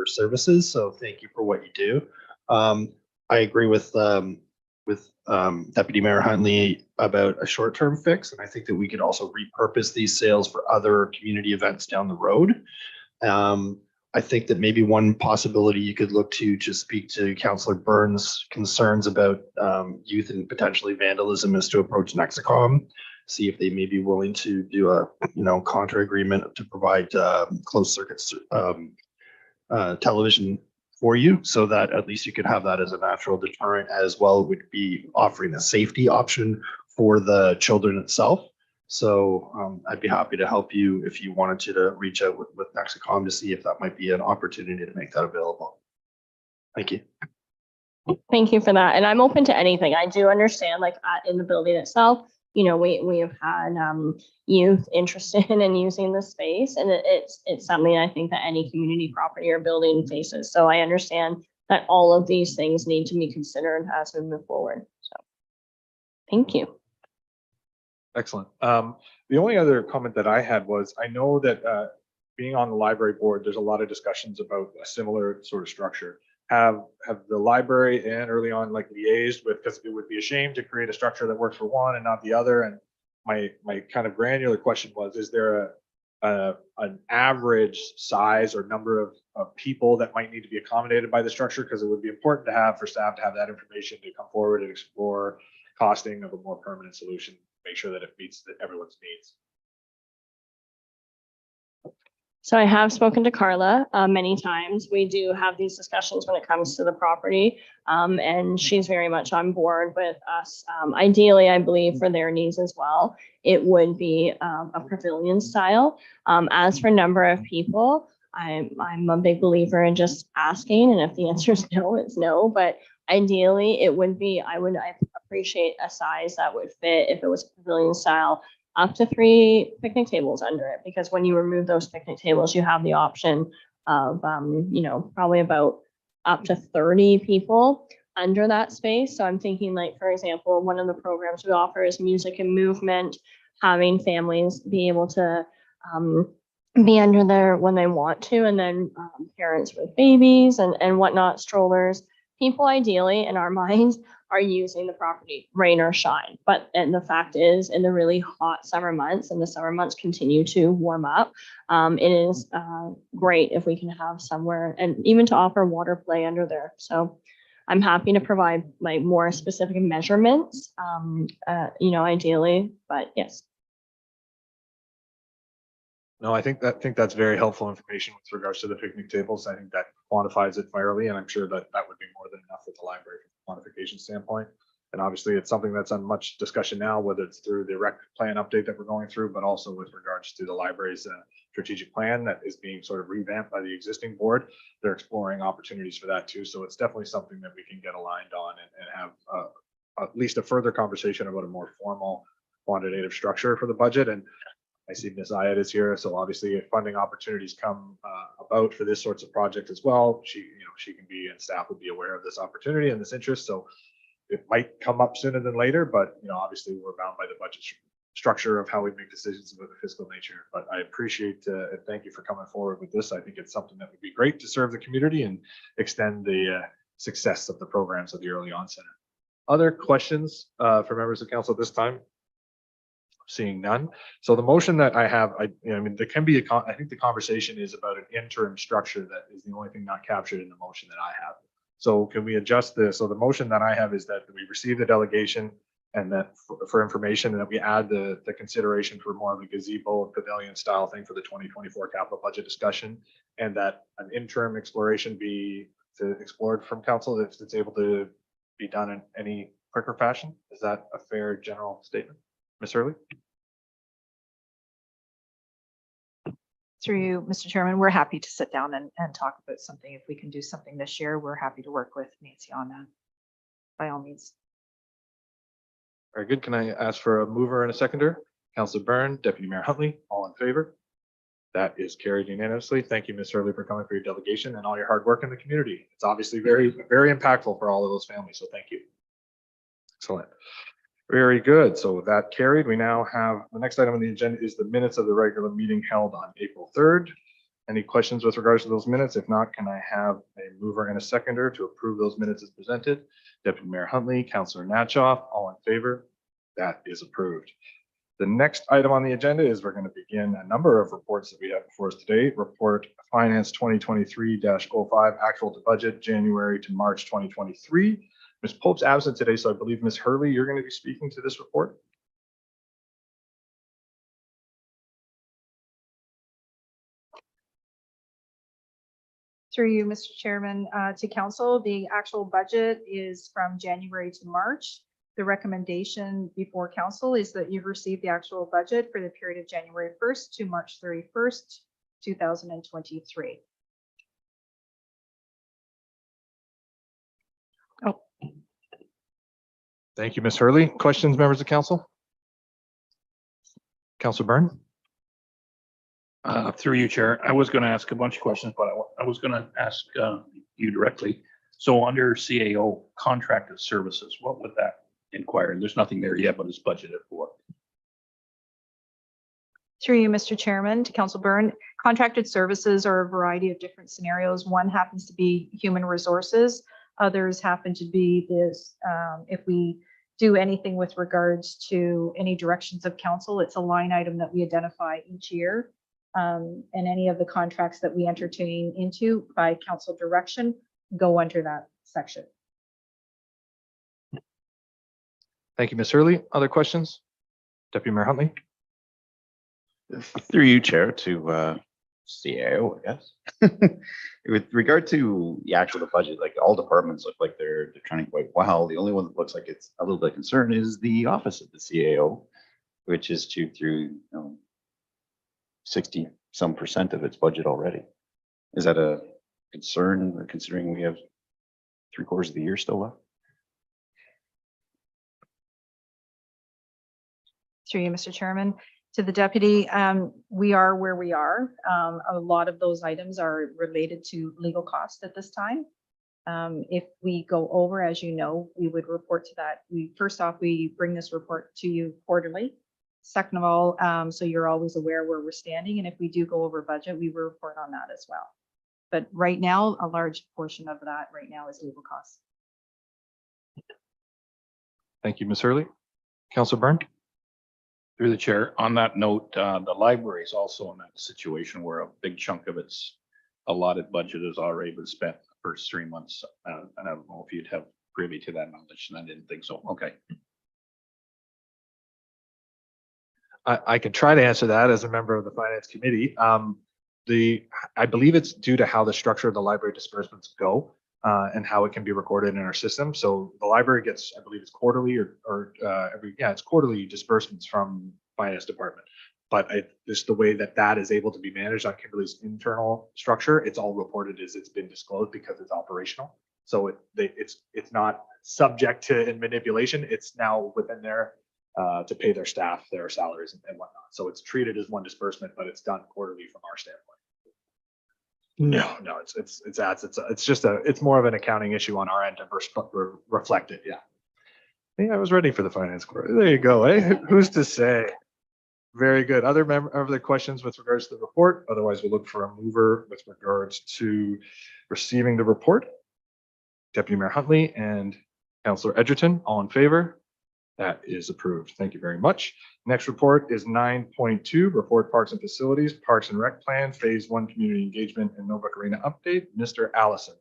services. So thank you for what you do. I agree with Deputy Mayor Huntley about a short-term fix, and I think that we could also repurpose these sales for other community events down the road. I think that maybe one possibility you could look to speak to Councillor Burns' concerns about youth and potentially vandalism is to approach Nexicom, see if they may be willing to do a contra agreement to provide closed circuit television for you, so that at least you could have that as a natural deterrent, as well would be offering a safety option for the children itself. So I'd be happy to help you if you wanted to reach out with Nexicom to see if that might be an opportunity to make that available. Thank you. Thank you for that. And I'm open to anything. I do understand, like in the building itself, we have had youth interested in using the space, and it's something I think that any community property or building faces. So I understand that all of these things need to be considered as we move forward. So thank you. Excellent. The only other comment that I had was, I know that being on the library board, there's a lot of discussions about a similar sort of structure. Have the library and early on liaised with, because it would be a shame to create a structure that works for one and not the other. And my kind of granular question was, is there an average size or number of people that might need to be accommodated by the structure? Because it would be important to have for staff to have that information to come forward and explore costing of a more permanent solution, make sure that it meets everyone's needs. So I have spoken to Carla many times. We do have these discussions when it comes to the property, and she's very much on board with us. Ideally, I believe for their needs as well, it would be a pavilion style. As for number of people, I'm a big believer in just asking, and if the answer is no, it's no. But ideally, it would be, I appreciate a size that would fit if it was pavilion style, up to 3 picnic tables under it, because when you remove those picnic tables, you have the option of, probably about up to 30 people under that space. So I'm thinking, like, for example, one of the programs we offer is music and movement, having families be able to be under there when they want to, and then parents with babies and whatnot, strollers. People ideally in our minds are using the property, rain or shine. And the fact is, in the really hot summer months, and the summer months continue to warm up, it is great if we can have somewhere, and even to offer water play under there. So I'm happy to provide like more specific measurements, ideally, but yes. No, I think that's very helpful information with regards to the picnic tables. I think that quantifies it fairly, and I'm sure that would be more than enough with the library from a quantification standpoint. And obviously, it's something that's on much discussion now, whether it's through the rec plan update that we're going through, but also with regards to the library's strategic plan that is being sort of revamped by the existing board. They're exploring opportunities for that too. So it's definitely something that we can get aligned on and have at least a further conversation about a more formal quantitative structure for the budget. And I see Ms. Ayad is here, so obviously if funding opportunities come about for this sorts of project as well, she can be, and staff would be aware of this opportunity and this interest. So it might come up sooner than later, but obviously we're bound by the budget structure of how we make decisions about the fiscal nature. But I appreciate and thank you for coming forward with this. I think it's something that would be great to serve the community and extend the success of the programs of the Early On Center. Other questions for members of council at this time? Seeing none. So the motion that I have, there can be I think the conversation is about an interim structure that is the only thing not captured in the motion that I have. So can we adjust this? So the motion that I have is that we receive the delegation, and that for information, and that we add the consideration for more of a gazebo pavilion style thing for the 2024 capital budget discussion, and that an interim exploration be explored from council if it's able to be done in any quicker fashion. Is that a fair general statement? Ms. Hurley? Through you, Mr. Chairman, we're happy to sit down and talk about something. If we can do something this year, we're happy to work with Nancy on that, by all means. Very good. Can I ask for a mover and a seconder? Councillor Byrne, Deputy Mayor Huntley, all in favor? That is carried unanimously. Thank you, Ms. Hurley, for coming for your delegation and all your hard work in the community. It's obviously very, very impactful for all of those families, so thank you. Excellent. Very good. So with that carried, we now have the next item on the agenda is the minutes of the regular meeting held on April 3rd. Any questions with regards to those minutes? If not, can I have a mover and a seconder to approve those minutes as presented? Deputy Mayor Huntley, Councillor Natchoff, all in favor? That is approved. The next item on the agenda is we're going to begin a number of reports that we have before us today. Report Finance 2023-05 actual to budget January to March 2023. Ms. Pope's absent today, so I believe Ms. Hurley, you're going to be speaking to this report. Through you, Mr. Chairman, to council, the actual budget is from January to March. The recommendation before council is that you've received the actual budget for the period of January 1st to March 31st, 2023. Thank you, Ms. Hurley. Questions, members of council? Councillor Byrne? Through you, Chair. I was going to ask a bunch of questions, but I was going to ask you directly. So under CAO contracted services, what would that inquire? There's nothing there yet, but it's budgeted for. Through you, Mr. Chairman, to Council Byrne, contracted services are a variety of different scenarios. One happens to be human resources. Others happen to be this, if we do anything with regards to any directions of council, it's a line item that we identify each year. And any of the contracts that we entertain into by council direction go under that section. Thank you, Ms. Hurley. Other questions? Deputy Mayor Huntley? Through you, Chair, to CAO, I guess. With regard to the actual budget, like all departments look like they're trending quite well. The only one that looks like it's a little bit concerned is the office of the CAO, which is chewed through 60% of its budget already. Is that a concern, considering we have 3/4 of the year still left? Through you, Mr. Chairman. To the deputy, we are where we are. A lot of those items are related to legal costs at this time. If we go over, as you know, we would report to that. First off, we bring this report to you quarterly. Second of all, so you're always aware where we're standing. And if we do go over budget, we will report on that as well. But right now, a large portion of that right now is legal costs. Thank you, Ms. Hurley. Councillor Byrne? Through the chair, on that note, the library is also in that situation where a big chunk of its allotted budget has already been spent the first 3 months. And I don't know if you'd have privy to that knowledge, and I didn't think so. Okay. I can try to answer that as a member of the finance committee. I believe it's due to how the structure of the library disbursements go and how it can be recorded in our system. So the library gets, I believe it's quarterly it's quarterly disbursements from finance department. But just the way that is able to be managed on Kimberly's internal structure, it's all reported as it's been disclosed because it's operational. So it's not subject to manipulation. It's now within there to pay their staff their salaries and whatnot. So it's treated as one disbursement, but it's done quarterly from our standpoint. No, it's more of an accounting issue on our end to reflect it. Yeah. I was ready for the finance court. There you go. Eh? Who's to say? Very good. Other questions with regards to the report? Otherwise, we'll look for a mover with regards to receiving the report. Deputy Mayor Huntley and Councillor Edgerton, all in favor? That is approved. Thank you very much. Next report is 9.2, report Parks and Facilities, Parks and Rec Plan, Phase 1 Community Engagement and Millbrook Arena Update. Mr. Allison.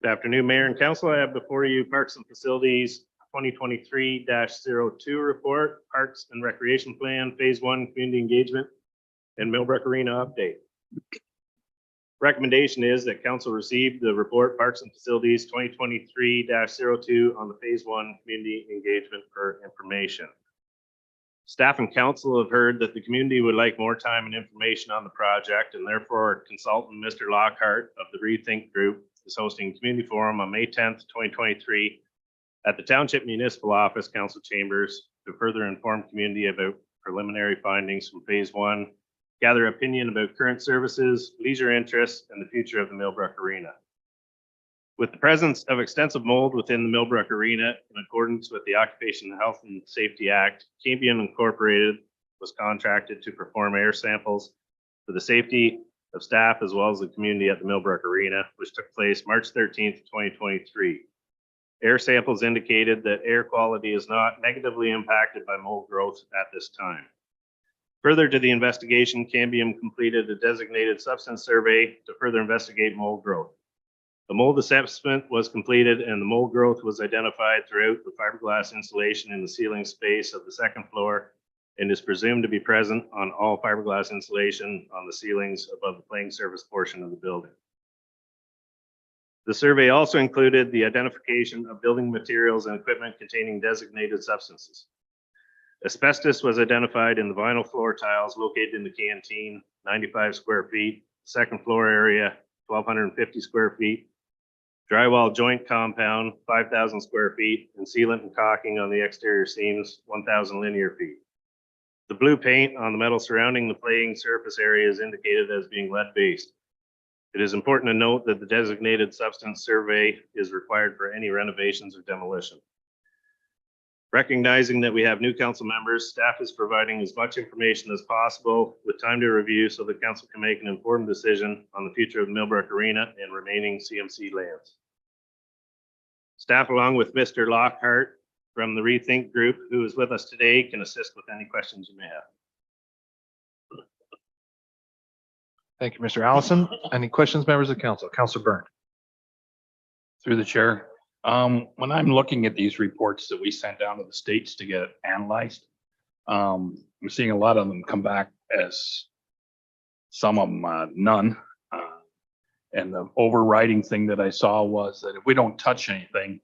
Good afternoon, Mayor and Council. I have before you Parks and Facilities 2023-02 report, Parks and Recreation Plan, Phase 1 Community Engagement and Millbrook Arena Update. Recommendation is that council receive the report Parks and Facilities 2023-02 on the Phase 1 Community Engagement for information. Staff and council have heard that the community would like more time and information on the project, and therefore consultant Mr. Lockhart of the Rethink Group is hosting a community forum on May 10th, 2023 at the Township Municipal Office Council Chambers to further inform community about preliminary findings from Phase 1, gather opinion about current services, leisure interests, and the future of the Millbrook Arena. With the presence of extensive mold within the Millbrook Arena, in accordance with the Occupational Health and Safety Act, Campion Incorporated was contracted to perform air samples for the safety of staff as well as the community at the Millbrook Arena, which took place March 13th, 2023. Air samples indicated that air quality is not negatively impacted by mold growth at this time. Further to the investigation, Cambium completed a designated substance survey to further investigate mold growth. The mold assessment was completed and the mold growth was identified throughout the fiberglass insulation in the ceiling space of the second floor and is presumed to be present on all fiberglass insulation on the ceilings above the playing surface portion of the building. The survey also included the identification of building materials and equipment containing designated substances. Asbestos was identified in the vinyl floor tiles located in the canteen, 95 square feet, second floor area, 1,250 square feet, drywall joint compound, 5,000 square feet, and sealant and caulking on the exterior seams, 1,000 linear feet. The blue paint on the metal surrounding the playing surface area is indicated as being lead-based. It is important to note that the designated substance survey is required for any renovations or demolition. Recognizing that we have new council members, staff is providing as much information as possible with time to review so the council can make an informed decision on the future of the Millbrook Arena and remaining CMC lands. Staff, along with Mr. Lockhart from the Rethink Group, who is with us today, can assist with any questions you may have. Thank you, Mr. Allison. Any questions, members of council? Councilor Byrne. Through the chair. When I'm looking at these reports that we sent down to the states to get analyzed, I'm seeing a lot of them come back as some of them none. And the overriding thing that I saw was that if we don't touch anything,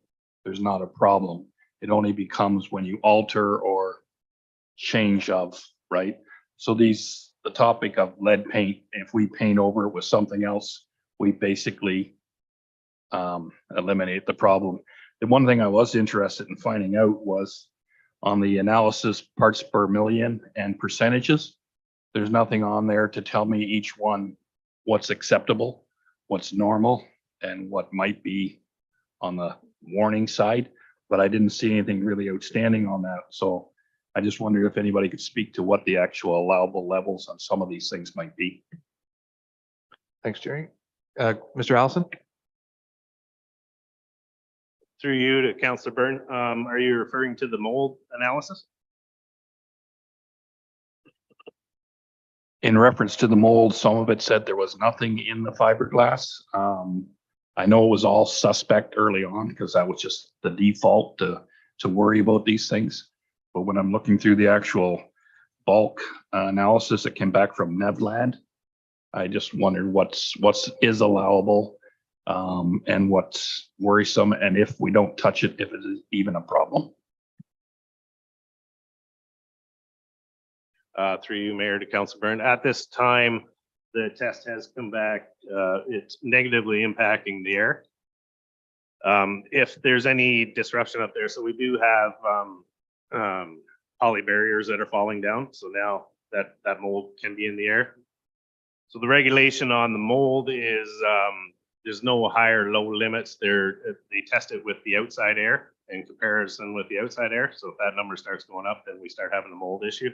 there's not a problem. It only becomes when you alter or change of, right? So the topic of lead paint, if we paint over it with something else, we basically eliminate the problem. The one thing I was interested in finding out was on the analysis parts per million and percentages. There's nothing on there to tell me each one what's acceptable, what's normal, and what might be on the warning side. But I didn't see anything really outstanding on that. So I just wondered if anybody could speak to what the actual allowable levels on some of these things might be. Thanks, Jerry. Mr. Allison? Through you to Councilor Byrne, are you referring to the mold analysis? In reference to the mold, some of it said there was nothing in the fiberglass. I know it was all suspect early on because that was just the default to worry about these things. But when I'm looking through the actual bulk analysis that came back from Nevland, I just wondered what is allowable and what's worrisome, and if we don't touch it, if it is even a problem. Through you, Mayor, to Councilor Byrne. At this time, the test has come back. It's negatively impacting the air. If there's any disruption up there, so we do have poly barriers that are falling down. So now that mold can be in the air. So the regulation on the mold is there's no higher low limits. They test it with the outside air in comparison with the outside air. So if that number starts going up, then we start having a mold issue.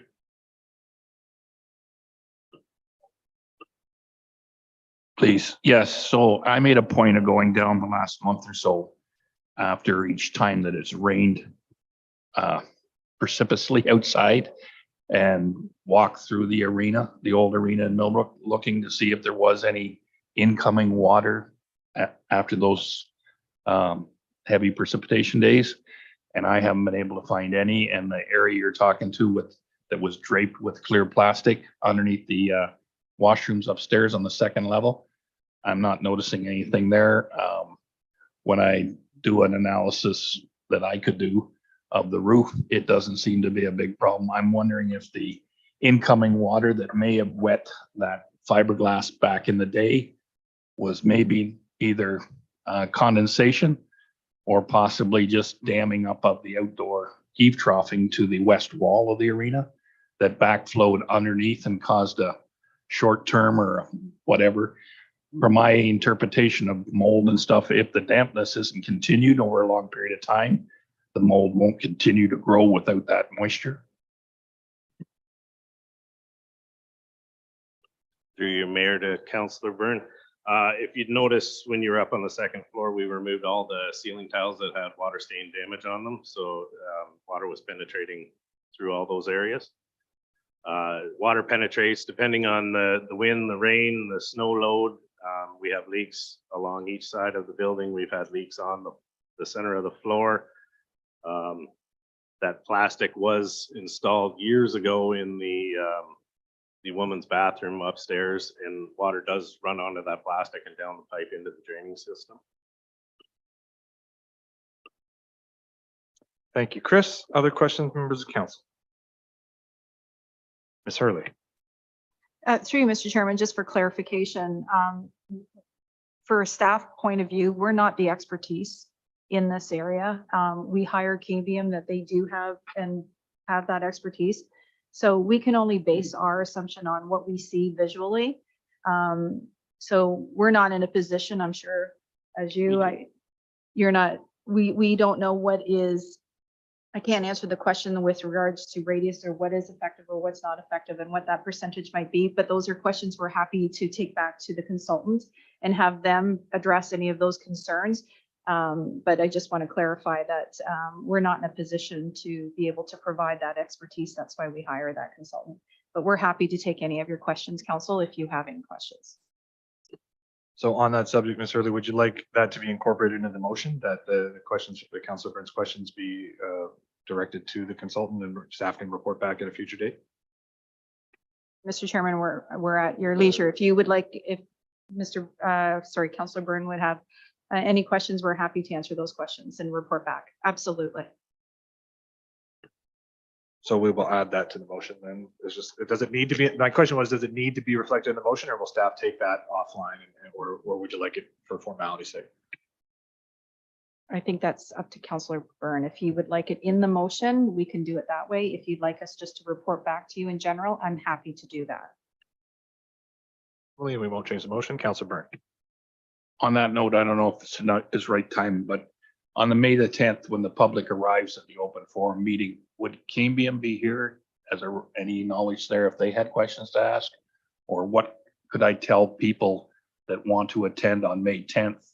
Please. Yes. So I made a point of going down the last month or so after each time that it's rained precipitously outside and walk through the arena, the old arena in Millbrook, looking to see if there was any incoming water after those heavy precipitation days. And I haven't been able to find any. And the area you're talking to that was draped with clear plastic underneath the washrooms upstairs on the second level, I'm not noticing anything there. When I do an analysis that I could do of the roof, it doesn't seem to be a big problem. I'm wondering if the incoming water that may have wet that fiberglass back in the day was maybe either condensation or possibly just damming up of the outdoor heave troughing to the west wall of the arena that backflowed underneath and caused a short term or whatever. From my interpretation of mold and stuff, if the dampness isn't continued over a long period of time, the mold won't continue to grow without that moisture. Through your mayor to Councillor Byrne. If you'd notice, when you were up on the second floor, we removed all the ceiling tiles that had water stain damage on them. So water was penetrating through all those areas. Water penetrates depending on the wind, the rain, the snow load. We have leaks along each side of the building. We've had leaks on the center of the floor. That plastic was installed years ago in the woman's bathroom upstairs, and water does run onto that plastic and down the pipe into the draining system. Thank you, Chris. Other questions, members of council? Ms. Hurley. Through you, Mr. Chairman, just for clarification, for a staff point of view, we're not the expertise in this area. We hire KBM that they do have and have that expertise. So we can only base our assumption on what we see visually. So we're not in a position, I'm sure, as you, you're not, we don't know what is, I can't answer the question with regards to radius or what is effective or what's not effective and what that percentage might be. But those are questions we're happy to take back to the consultant and have them address any of those concerns. But I just want to clarify that we're not in a position to be able to provide that expertise. That's why we hire that consultant. But we're happy to take any of your questions, council, if you have any questions. So on that subject, Ms. Hurley, would you like that to be incorporated into the motion, that the questions, the Councilor Burns questions be directed to the consultant and staff can report back at a future date? Mr. Chairman, we're at your leisure. If you would like, if Councilor Byrne would have any questions, we're happy to answer those questions and report back. Absolutely. So we will add that to the motion then. It's just, does it need to be, my question was, does it need to be reflected in the motion, or will staff take that offline or would you like it for formality's sake? I think that's up to Councilor Byrne. If he would like it in the motion, we can do it that way. If you'd like us just to report back to you in general, I'm happy to do that. We won't change the motion. Councilor Byrne. On that note, I don't know if it's not is right time, but on the May the 10th, when the public arrives at the open forum meeting, would Cambium be here? Has there any knowledge there if they had questions to ask? Or what could I tell people that want to attend on May 10th,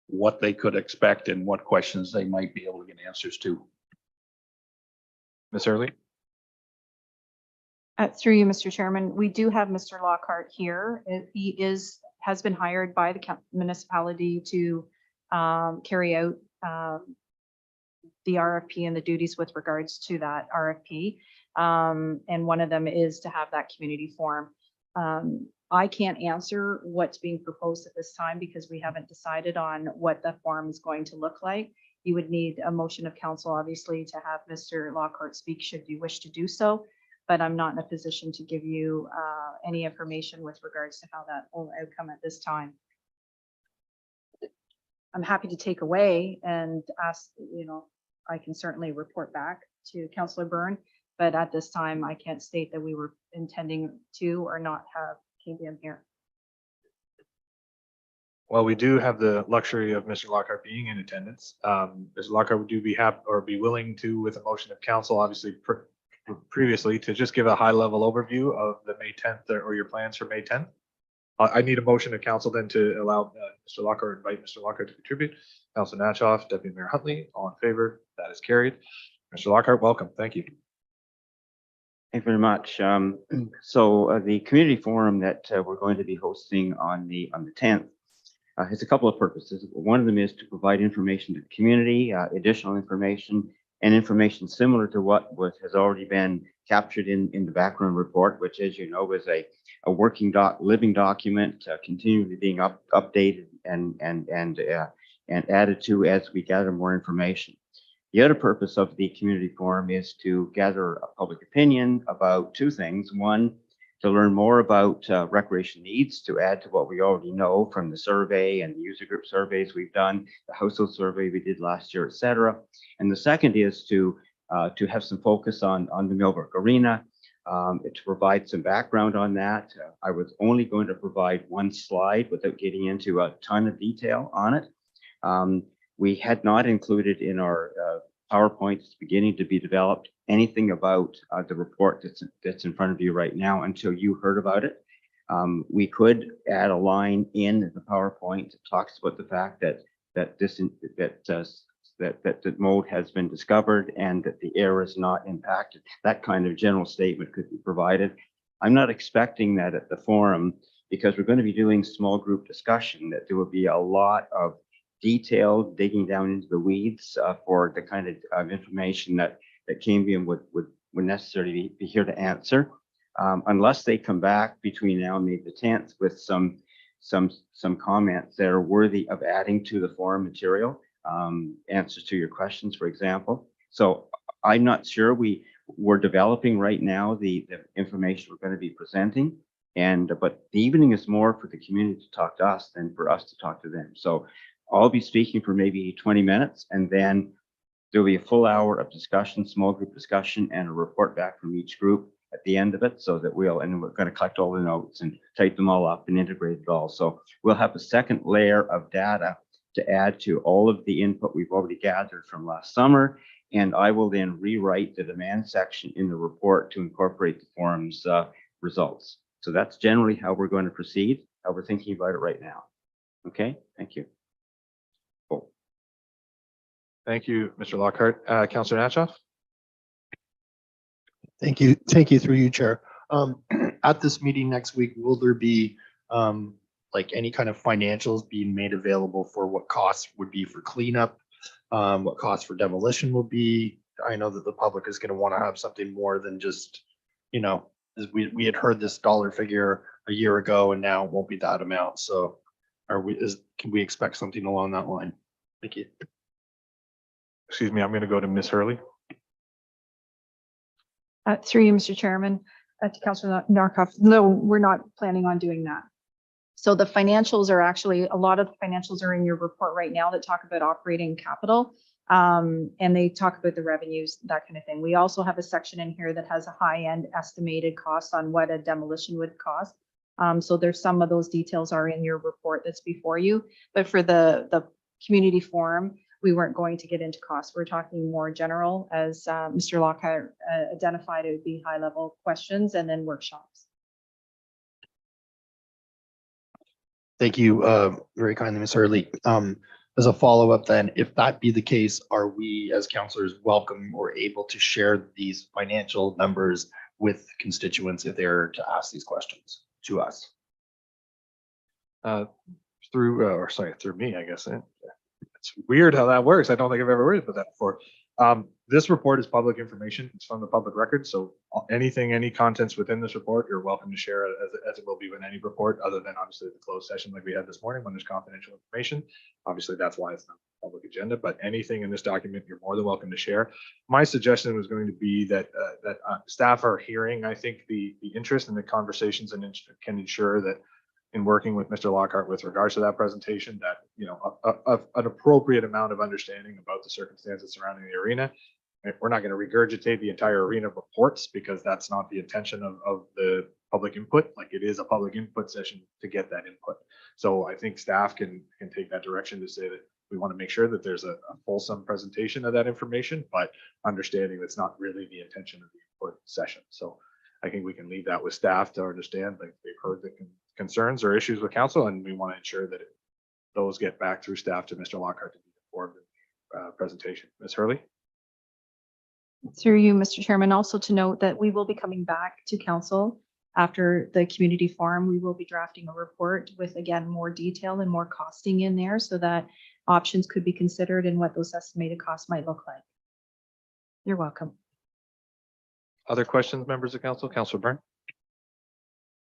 what they could expect and what questions they might be able to get answers to? Ms. Hurley. Through you, Mr. Chairman, we do have Mr. Lockhart here. He has been hired by the municipality to carry out the RFP and the duties with regards to that RFP. And one of them is to have that community forum. I can't answer what's being proposed at this time because we haven't decided on what the forum is going to look like. You would need a motion of council, obviously, to have Mr. Lockhart speak should you wish to do so. But I'm not in a position to give you any information with regards to how that will outcome at this time. I'm happy to take away and ask, I can certainly report back to Councilor Byrne, but at this time, I can't state that we were intending to or not have KBM here. Well, we do have the luxury of Mr. Lockhart being in attendance. Mr. Lockhart, would you be happy or be willing to, with a motion of council, obviously previously, to just give a high level overview of the May 10th or your plans for May 10th? I need a motion of council then to allow Mr. Lockhart, invite Mr. Lockhart to contribute. Councilor Natchoff, Deputy Mayor Huntley, all in favor? That is carried. Mr. Lockhart, welcome. Thank you. Thank you very much. So the community forum that we're going to be hosting on the 10th has a couple of purposes. One of them is to provide information to the community, additional information, and information similar to what has already been captured in the background report, which, as you know, is a working living document, continually being updated and added to as we gather more information. The other purpose of the community forum is to gather a public opinion about two things. One, to learn more about recreation needs, to add to what we already know from the survey and the user group surveys we've done, the household survey we did last year, etc. And the second is to have some focus on the Millbrook Arena, to provide some background on that. I was only going to provide one slide without getting into a ton of detail on it. We had not included in our PowerPoints beginning to be developed anything about the report that's in front of you right now until you heard about it. We could add a line in the PowerPoint that talks about the fact that that mode has been discovered and that the air is not impacted. That kind of general statement could be provided. I'm not expecting that at the forum because we're going to be doing small group discussion, that there will be a lot of detailed digging down into the weeds for the kind of information that Cambium would necessarily be here to answer. Unless they come back between now and May the 10th with some comments that are worthy of adding to the forum material, answers to your questions, for example. So I'm not sure. We're developing right now the information we're going to be presenting, but the evening is more for the community to talk to us than for us to talk to them. So I'll be speaking for maybe 20 minutes, and then there'll be a full hour of discussion, small group discussion, and a report back from each group at the end of it, so that we're going to collect all the notes and type them all up and integrate it all. So we'll have a second layer of data to add to all of the input we've already gathered from last summer. And I will then rewrite the demand section in the report to incorporate the forum's results. So that's generally how we're going to proceed, how we're thinking about it right now. Okay, thank you. Cool. Thank you, Mr. Lockhart. Councillor Natchoff? Thank you. Thank you through you, Chair. At this meeting next week, will there be like any kind of financials being made available for what costs would be for cleanup, what costs for demolition will be? I know that the public is going to want to have something more than just, you know, we had heard this dollar figure a year ago and now it won't be that amount. So can we expect something along that line? Thank you. Excuse me, I'm going to go to Ms. Hurley. Through you, Mr. Chairman, to Councillor Narcoff. No, we're not planning on doing that. So the financials are actually, a lot of the financials are in your report right now that talk about operating capital. And they talk about the revenues, that kind of thing. We also have a section in here that has a high-end estimated cost on what a demolition would cost. So there's some of those details are in your report that's before you. But for the community forum, we weren't going to get into costs. We're talking more general, as Mr. Lockhart identified. It would be high-level questions and then workshops. Thank you very kindly, Ms. Hurley. As a follow-up then, if that be the case, are we as councillors welcome or able to share these financial numbers with constituents if they're to ask these questions to us? Through me, I guess. It's weird how that works. I don't think I've ever worried about that before. This report is public information. It's from the public record. So any contents within this report, you're welcome to share it as it will be with any report, other than obviously the closed session like we had this morning when there's confidential information. Obviously, that's why it's not a public agenda, but anything in this document, you're more than welcome to share. My suggestion was going to be that staff are hearing, I think, the interest in the conversations and can ensure that in working with Mr. Lockhart with regards to that presentation, that, you know, an appropriate amount of understanding about the circumstances surrounding the arena. We're not going to regurgitate the entire arena reports because that's not the intention of the public input. Like, it is a public input session to get that input. So I think staff can take that direction to say that we want to make sure that there's a fulsome presentation of that information, but understanding that's not really the intention of the input session. So I think we can leave that with staff to understand, like, they've heard the concerns or issues with council, and we want to ensure that those get back through staff to Mr. Lockhart to be informed in the presentation. Ms. Hurley? Through you, Mr. Chairman, also to note that we will be coming back to council after the community forum. We will be drafting a report with, again, more detail and more costing in there so that options could be considered and what those estimated costs might look like. You're welcome. Other questions, members of council? Councilor Byrne?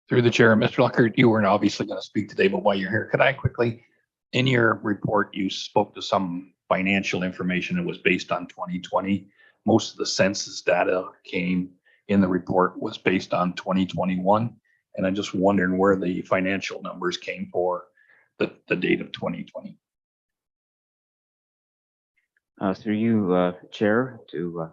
Through the chair, Mr. Lockhart, you weren't obviously going to speak today, but while you're here, could I quickly, in your report, you spoke to some financial information that was based on 2020. Most of the census data came in the report was based on 2021. And I'm just wondering where the financial numbers came for the date of 2020. Through you, Chair, to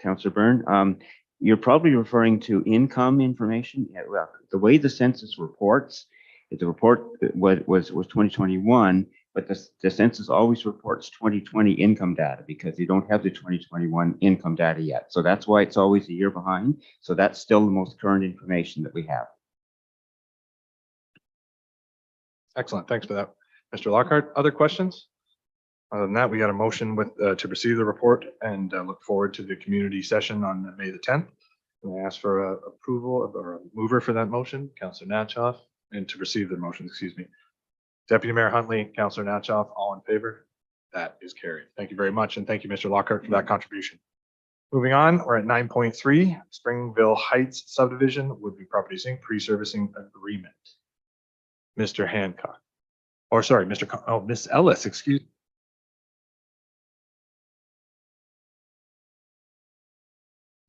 Councillor Byrne. You're probably referring to income information. Yeah, well, the way the census reports, the report was 2021, but the census always reports 2020 income data because you don't have the 2021 income data yet. So that's why it's always a year behind. So that's still the most current information that we have. Excellent. Thanks for that, Mr. Lockhart. Other questions? Other than that, we got a motion with, to receive the report and look forward to the community session on May the 10th. And I ask for approval of, or a mover for that motion, Councillor Natchoff, and to receive the motion, excuse me. Deputy Mayor Huntley, Councillor Natchoff, all in favor? That is carried. Thank you very much. And thank you, Mr. Lockhart, for that contribution. Moving on, we're at 9.3, Springville Heights subdivision, Woodview Properties Inc., pre-servicing agreement. Mr. Hancock, or sorry, Miss Ellis, excuse.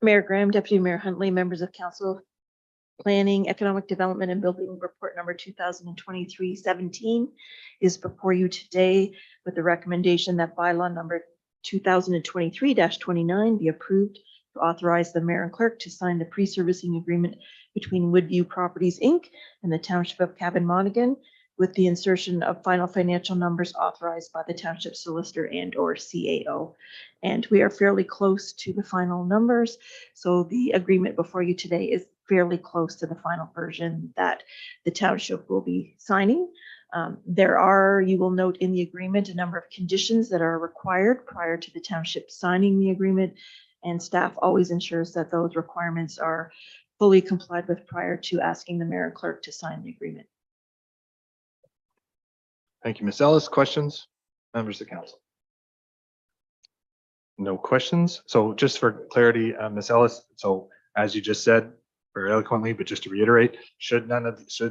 Mayor Graham, Deputy Mayor Huntley, members of council, Planning, Economic Development and Building Report number 2023-17 is before you today with the recommendation that bylaw number 2023-29 be approved to authorize the mayor and clerk to sign the pre-servicing agreement between Woodview Properties, Inc. and the Township of Cabin Monaghan with the insertion of final financial numbers authorized by the Township Solicitor and or CAO. And we are fairly close to the final numbers. So the agreement before you today is fairly close to the final version that the township will be signing. There are, you will note in the agreement, a number of conditions that are required prior to the township signing the agreement, and staff always ensures that those requirements are fully complied with prior to asking the mayor and clerk to sign the agreement. Thank you, Ms. Ellis. Questions? Members of council? No questions. So just for clarity, Ms. Ellis, so as you just said very eloquently, but just to reiterate, should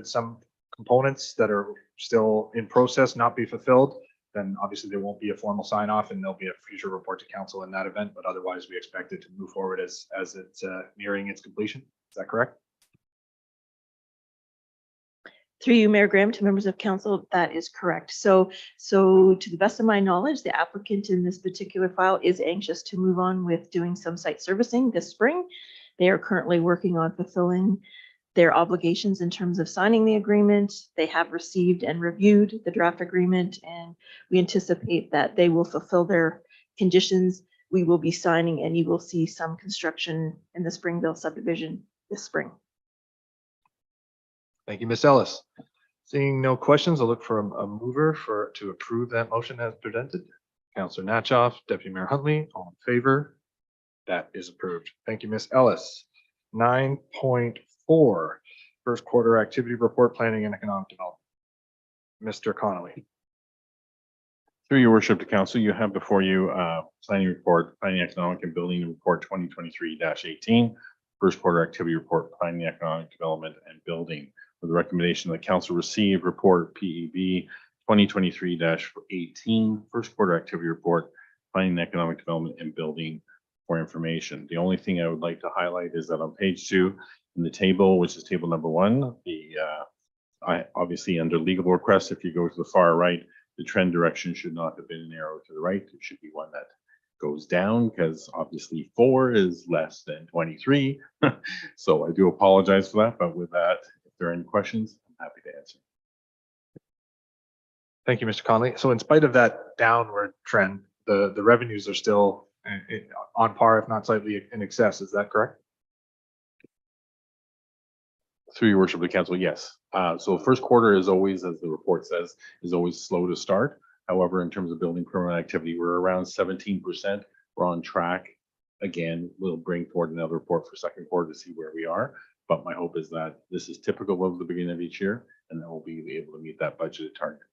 some components that are still in process not be fulfilled, then obviously there won't be a formal sign off and there'll be a future report to council in that event. But otherwise, we expect it to move forward as it's nearing its completion. Is that correct? Through you, Mayor Graham, to members of council, that is correct. So to the best of my knowledge, the applicant in this particular file is anxious to move on with doing some site servicing this spring. They are currently working on fulfilling their obligations in terms of signing the agreement. They have received and reviewed the draft agreement, and we anticipate that they will fulfill their conditions. We will be signing, and you will see some construction in the Springville subdivision this spring. Thank you, Ms. Ellis. Seeing no questions, I'll look for a mover to approve that motion as presented. Councillor Natchoff, Deputy Mayor Huntley, all in favor? That is approved. Thank you, Ms. Ellis. 9.4, first quarter activity report, planning and economic development. Mr. Connolly. Through your worship to council, you have before you planning report, planning economic and building report 2023-18, first quarter activity report, planning economic development and building, with the recommendation that council receive report PEB 2023-18, first quarter activity report, planning economic development and building for information. The only thing I would like to highlight is that on page 2 in the table, which is table number 1, I obviously under legal requests, if you go to the far right, the trend direction should not have been an arrow to the right. It should be one that goes down, because obviously 4 is less than 23. So I do apologize for that, but with that, if there are any questions, I'm happy to answer. Thank you, Mr. Connolly. So in spite of that downward trend, the revenues are still on par, if not slightly in excess. Is that correct? Through your worship, the council, yes. So first quarter is always, as the report says, is always slow to start. However, in terms of building permit activity, we're around 17%. We're on track. Again, we'll bring forward another report for second quarter to see where we are. But my hope is that this is typical of the beginning of each year, and then we'll be able to meet that budgeted target.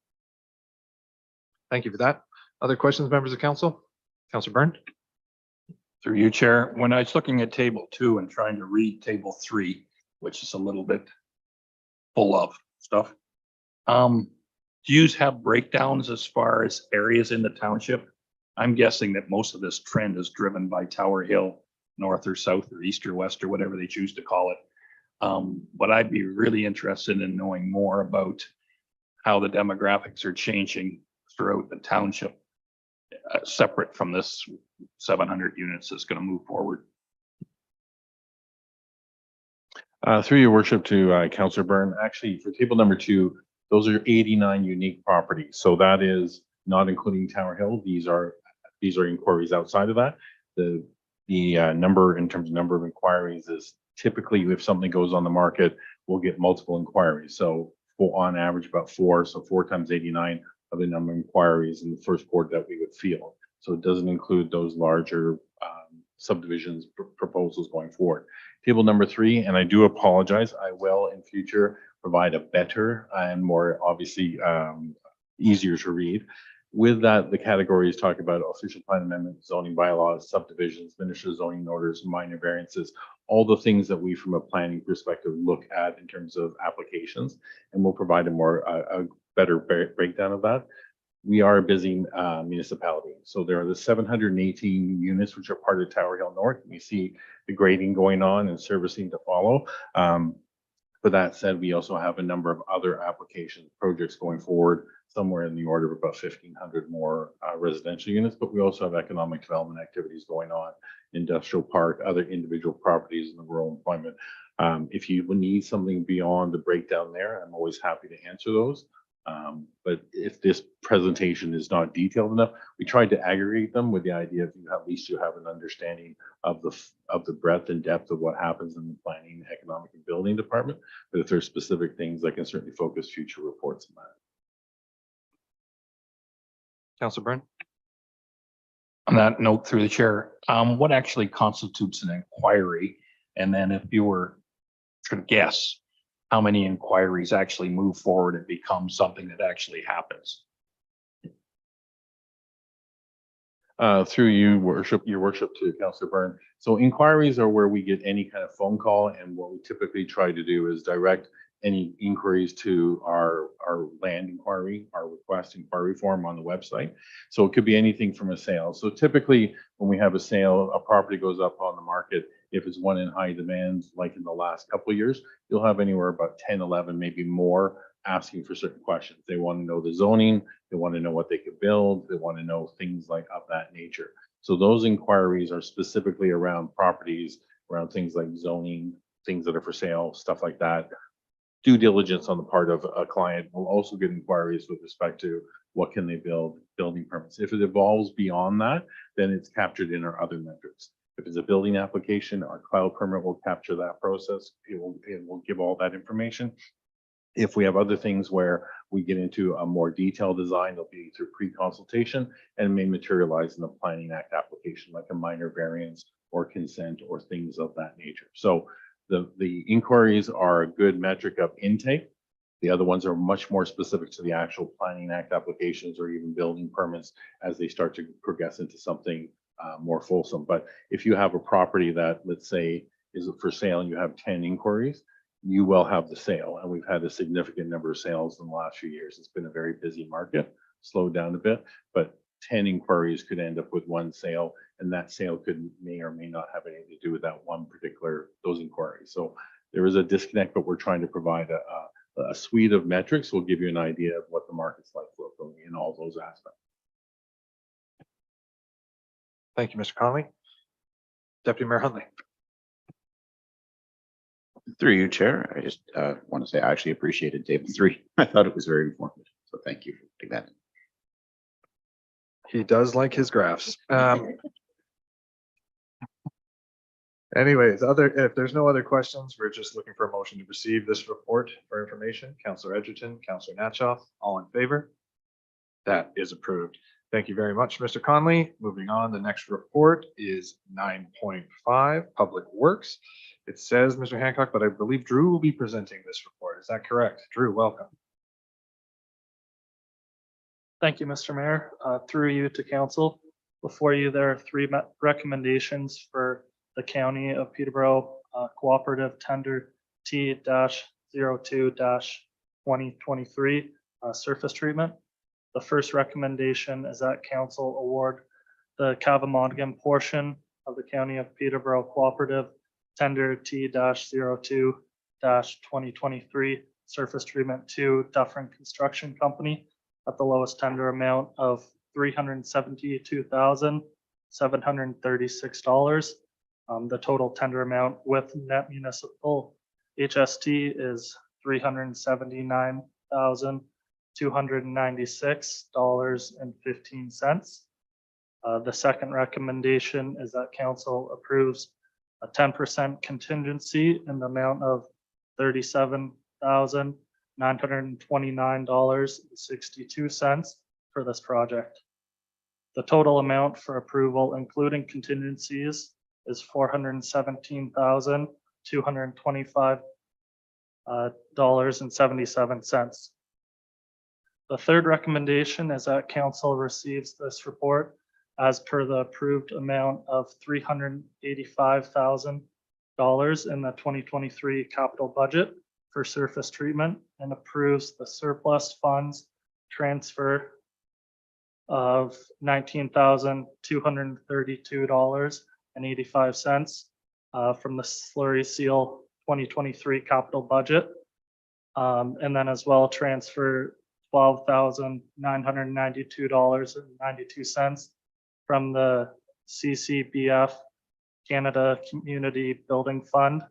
Thank you for that. Other questions, members of council? Councillor Byrne? Through you, Chair. When I was looking at table 2 and trying to read table 3, which is a little bit full of stuff, do you have breakdowns as far as areas in the township? I'm guessing that most of this trend is driven by Tower Hill, north or south or east or west or whatever they choose to call it. But I'd be really interested in knowing more about how the demographics are changing throughout the township, separate from this 700 units that's going to move forward. Through your worship to Councillor Byrne, actually for table number 2, those are 89 unique properties. So that is not including Tower Hill. These are inquiries outside of that. The number in terms of number of inquiries is typically, if something goes on the market, we'll get multiple inquiries. So on average about 4, so 4 times 89 of the number of inquiries in the first quarter that we would field. So it doesn't include those larger subdivisions proposals going forward. Table number 3, and I do apologize, I will in future provide a better and more obviously easier to read. With that, the categories talk about official plan amendments, zoning bylaws, subdivisions, miniature zoning orders, minor variances, all the things that we from a planning perspective look at in terms of applications, and we'll provide a better breakdown of that. We are a busy municipality. So there are the 718 units which are part of Tower Hill North. We see the grading going on and servicing to follow. But that said, we also have a number of other application projects going forward, somewhere in the order of about 1,500 more residential units, but we also have economic development activities going on, industrial park, other individual properties in the rural employment. If you need something beyond the breakdown there, I'm always happy to answer those. But if this presentation is not detailed enough, we tried to aggregate them with the idea of at least you have an understanding of the breadth and depth of what happens in the planning, economic and building department. But if there's specific things, I can certainly focus future reports on that. Councillor Byrne? On that note, through the chair, what actually constitutes an inquiry? And then if you were to guess, how many inquiries actually move forward and become something that actually happens? Through you, your worship, to Councillor Byrne. So inquiries are where we get any kind of phone call, and what we typically try to do is direct any inquiries to our land inquiry, our request inquiry form on the website. So it could be anything from a sale. So typically when we have a sale, a property goes up on the market. If it's one in high demand, like in the last couple of years, you'll have anywhere about 10, 11, maybe more asking for certain questions. They want to know the zoning, they want to know what they could build, they want to know things like of that nature. So those inquiries are specifically around properties, around things like zoning, things that are for sale, stuff like that. Due diligence on the part of a client will also get inquiries with respect to what can they build, building permits. If it evolves beyond that, then it's captured in our other metrics. If it's a building application, our cloud permit will capture that process. It will give all that information. If we have other things where we get into a more detailed design, it'll be through pre-consultation and may materialize in a Planning Act application, like a minor variance or consent or things of that nature. So the inquiries are a good metric of intake. The other ones are much more specific to the actual Planning Act applications or even building permits as they start to progress into something more fulsome. But if you have a property that, let's say, is for sale and you have 10 inquiries, you will have the sale. And we've had a significant number of sales in the last few years. It's been a very busy market, slowed down a bit, but 10 inquiries could end up with one sale, and that sale may or may not have anything to do with that one particular, those inquiries. So there is a disconnect, but we're trying to provide a suite of metrics. Will give you an idea of what the market's like locally in all those aspects. Thank you, Mr. Conley. Deputy Mayor Huntley. Through you, Chair, I just want to say I actually appreciated table 3. I thought it was very informative. So thank you for putting that in. He does like his graphs. Anyways, if there's no other questions, we're just looking for a motion to receive this report for information. Councillor Edgerton, Councillor Natchoff, all in favor? That is approved. Thank you very much, Mr. Conley. Moving on, the next report is 9.5, Public Works. It says Mr. Hancock, but I believe Drew will be presenting this report. Is that correct? Drew, welcome. Thank you, Mr. Mayor. Through you to council. Before you, there are 3 recommendations for the County of Peterborough Cooperative Tender T-02-2023 surface treatment. The first recommendation is that council award the Cavan-Monaghan portion of the County of Peterborough Cooperative Tender T-02-2023 surface treatment to Dufferin Construction Company at the lowest tender amount of $372,736. The total tender amount with net municipal HST is $379,296.15. The second recommendation is that council approves a 10% contingency in the amount of $37,000 $929.62 for this project. The total amount for approval, including contingencies, is $417,225 $77. The third recommendation is that council receives this report as per the approved amount of $385,000 in the 2023 capital budget for surface treatment and approves the surplus funds transfer of $19,232.85 from the slurry seal 2023 capital budget. And then as well transfer $12,992.92 from the CCBF Canada Community Building Fund,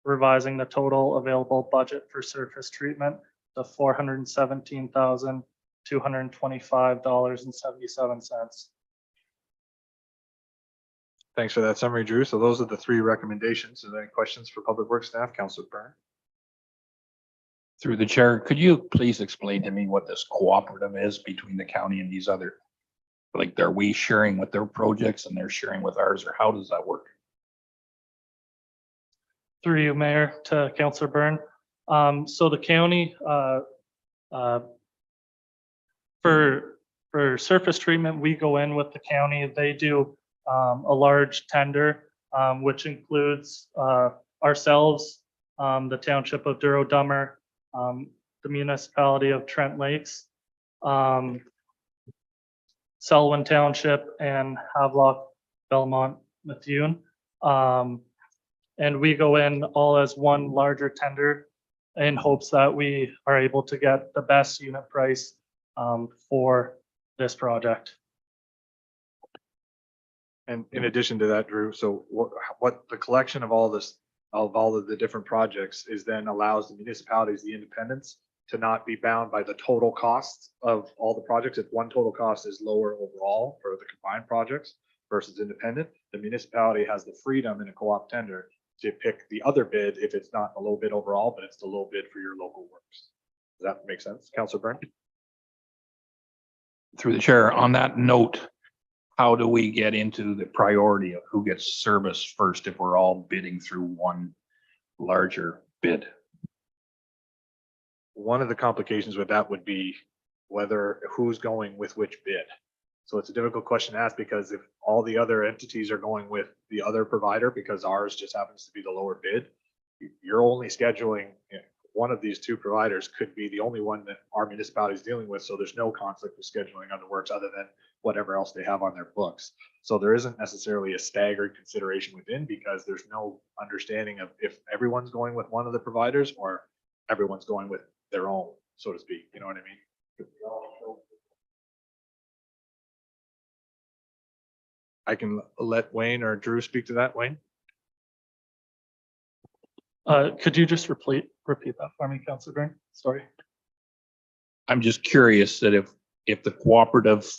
revising the total available budget for surface treatment to $417,225.77. Thanks for that summary, Drew. So those are the three recommendations. Are there any questions for Public Works staff? Councilor Byrne? Through the chair, could you please explain to me what this cooperative is between the county and these other? Like, are we sharing with their projects and they're sharing with ours, or how does that work? Through you, Mayor, to Councilor Byrne. So the county, for surface treatment, we go in with the county. They do a large tender, which includes ourselves, the township of Duro Dummer, the municipality of Trent Lakes, Selwyn Township, and Havelock, Belmont, Methuen. And we go in all as one larger tender in hopes that we are able to get the best unit price for this project. And in addition to that, Drew, so what the collection of all this, of all of the different projects is then allows the municipalities, the independents, to not be bound by the total costs of all the projects. If one total cost is lower overall for the combined projects versus independent, the municipality has the freedom in a co-op tender to pick the other bid if it's not a low bid overall, but it's the low bid for your local works. Does that make sense? Councilor Byrne? Through the chair, on that note, how do we get into the priority of who gets service first if we're all bidding through one larger bid? One of the complications with that would be whether who's going with which bid. So it's a difficult question to ask because if all the other entities are going with the other provider because ours just happens to be the lower bid, you're only scheduling, you know, one of these two providers could be the only one that our municipality is dealing with. So there's no conflict with scheduling other works other than whatever else they have on their books. So there isn't necessarily a staggered consideration within because there's no understanding of if everyone's going with one of the providers or everyone's going with their own, so to speak. You know what I mean? I can let Wayne or Drew speak to that. Wayne? Could you just repeat that for me, Councilor Byrne? Sorry. I'm just curious that if the cooperative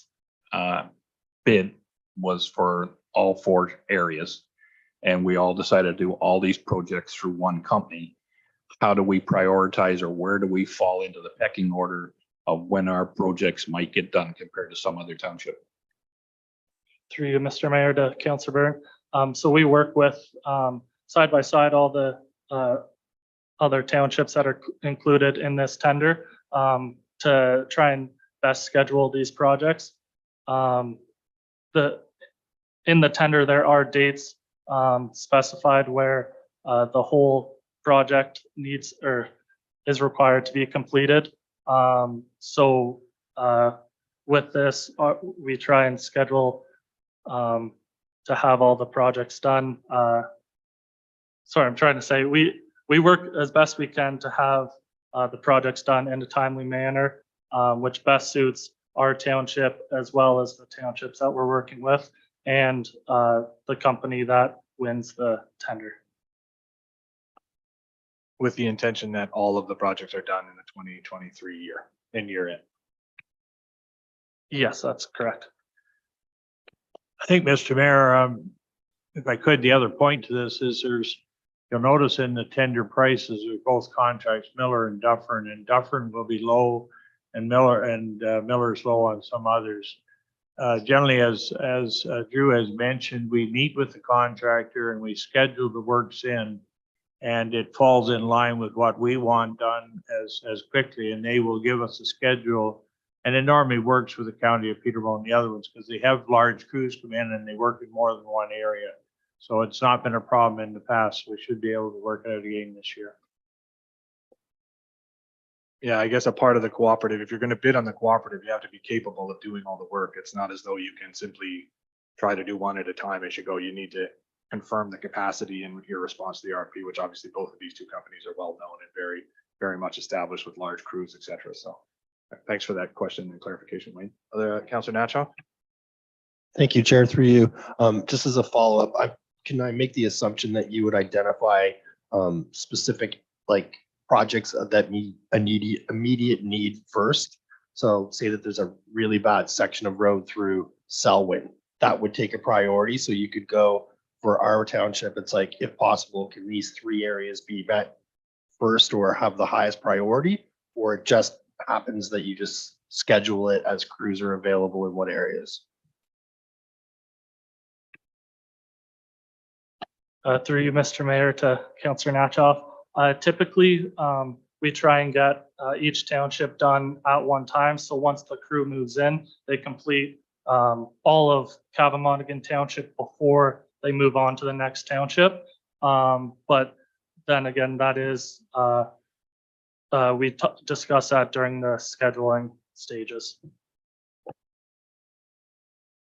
bid was for all four areas and we all decided to do all these projects through one company, how do we prioritize or where do we fall into the pecking order of when our projects might get done compared to some other township? Through you, Mr. Mayor, to Councilor Byrne. So we work with side by side all the other townships that are included in this tender to try and best schedule these projects. In the tender, there are dates specified where the whole project needs or is required to be completed. So with this, we try and schedule to have all the projects done. Sorry, I'm trying to say we work as best we can to have the projects done in a timely manner, which best suits our township as well as the townships that we're working with and the company that wins the tender. With the intention that all of the projects are done in the 2023 year end. Yes, that's correct. I think, Mr. Mayor, if I could, the other point to this is there's you'll notice in the tender prices, are both contracts, Miller and Dufferin, and Dufferin will be low and Miller's low on some others. Generally, as Drew has mentioned, we meet with the contractor and we schedule the works in, and it falls in line with what we want done as quickly, and they will give us a schedule. And it normally works with the county of Peterborough and the other ones because they have large crews come in and they work in more than one area. So it's not been a problem in the past. We should be able to work it out again this year. Yeah, I guess a part of the cooperative, if you're going to bid on the cooperative, you have to be capable of doing all the work. It's not as though you can simply try to do one at a time as you go. You need to confirm the capacity in your response to the RFP, which obviously both of these two companies are well known and very, very much established with large crews, et cetera. So thanks for that question and clarification, Wayne. Other Councillor Nacho? Thank you, Chair, through you. Just as a follow-up, can I make the assumption that you would identify specific projects that need immediate need first? So say that there's a really bad section of road through Selwyn, that would take a priority. So you could go for our township, it's like, if possible, can these 3 areas be met first or have the highest priority? Or it just happens that you just schedule it as crews are available in what areas? Through you, Mr. Mayor, to Councillor Natchoff. Typically, we try and get each township done at one time. So once the crew moves in, they complete all of Cavan-Monaghan Township before they move on to the next township. But then again, that is, we discuss that during the scheduling stages.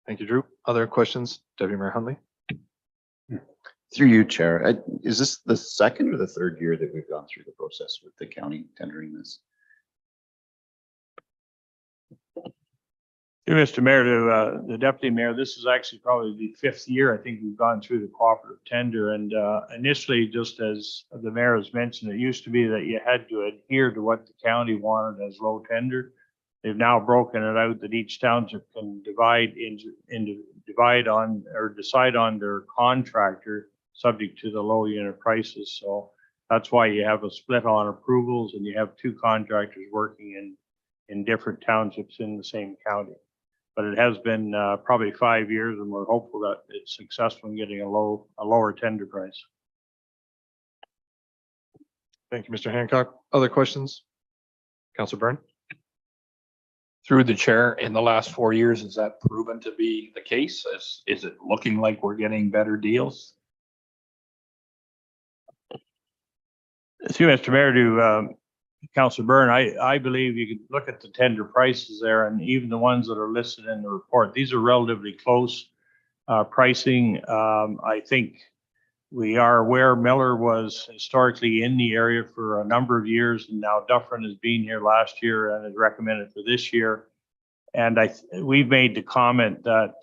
Thank you, Drew. Other questions? Deputy Mayor Hunley? Through you, Chair. Is this the second or the third year that we've gone through the process with the county tendering this? Mr. Mayor, to the Deputy Mayor, this is actually probably the 5th year I think we've gone through the cooperative tender. And initially, just as the Mayor has mentioned, it used to be that you had to adhere to what the county wanted as low tender. They've now broken it out that each township can decide on their contractor subject to the low unit prices. So that's why you have a split on approvals and you have 2 contractors working in different townships in the same county. But it has been probably 5 years, and we're hopeful that it's successful in getting a lower tender price. Thank you, Mr. Hancock. Other questions? Councillor Byrne? Through the chair, in the last 4 years, has that proven to be the case? Is it looking like we're getting better deals? Through Mr. Mayor, to Councillor Byrne, I believe you can look at the tender prices there, and even the ones that are listed in the report. These are relatively close pricing. I think we are aware Miller was historically in the area for a number of years, and now Dufferin has been here last year and is recommended for this year. And we've made the comment that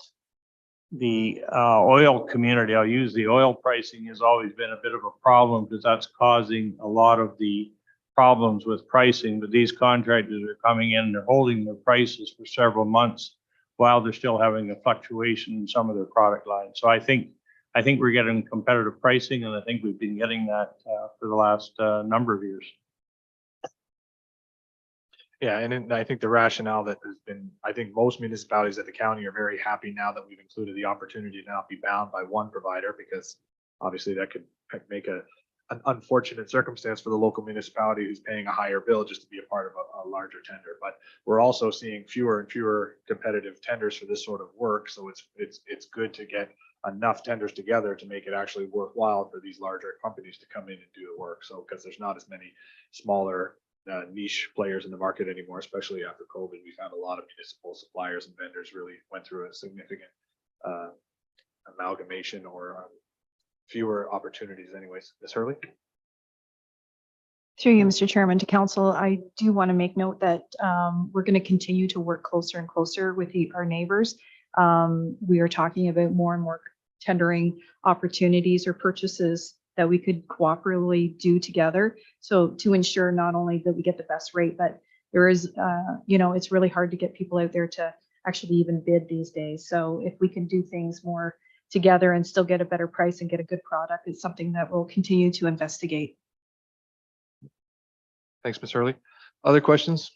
the oil community, I'll use the oil pricing, has always been a bit of a problem because that's causing a lot of the problems with pricing. But these contractors are coming in and they're holding their prices for several months while they're still having a fluctuation in some of their product lines. So I think we're getting competitive pricing, and I think we've been getting that for the last number of years. Yeah, and I think the rationale that has been, I think most municipalities at the county are very happy now that we've included the opportunity to not be bound by one provider, because obviously that could make an unfortunate circumstance for the local municipality who's paying a higher bill just to be a part of a larger tender. But we're also seeing fewer and fewer competitive tenders for this sort of work. So it's good to get enough tenders together to make it actually worthwhile for these larger companies to come in and do the work. So because there's not as many smaller niche players in the market anymore, especially after COVID. We found a lot of municipal suppliers and vendors really went through a significant amalgamation or fewer opportunities anyways. Ms. Hurley? Through you, Mr. Chairman, to council, I do want to make note that we're going to continue to work closer and closer with our neighbors. We are talking about more and more tendering opportunities or purchases that we could cooperatively do together. So to ensure not only that we get the best rate, but there is, it's really hard to get people out there to actually even bid these days. So if we can do things more together and still get a better price and get a good product is something that we'll continue to investigate. Thanks, Ms. Hurley. Other questions?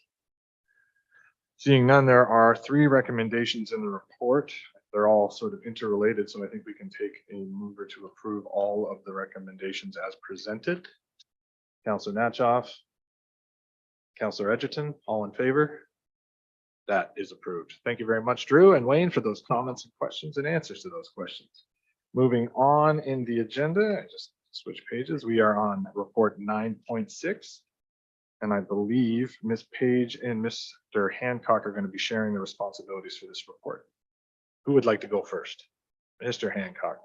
Seeing none, there are 3 recommendations in the report. They're all sort of interrelated, so I think we can take a mover to approve all of the recommendations as presented. Counselor Natchoff, Counselor Edgerton, all in favor? That is approved. Thank you very much, Drew and Wayne, for those comments and questions and answers to those questions. Moving on in the agenda, I just switch pages. We are on report 9.6. And I believe Ms. Page and Mr. Hancock are going to be sharing the responsibilities for this report. Who would like to go first? Mr. Hancock.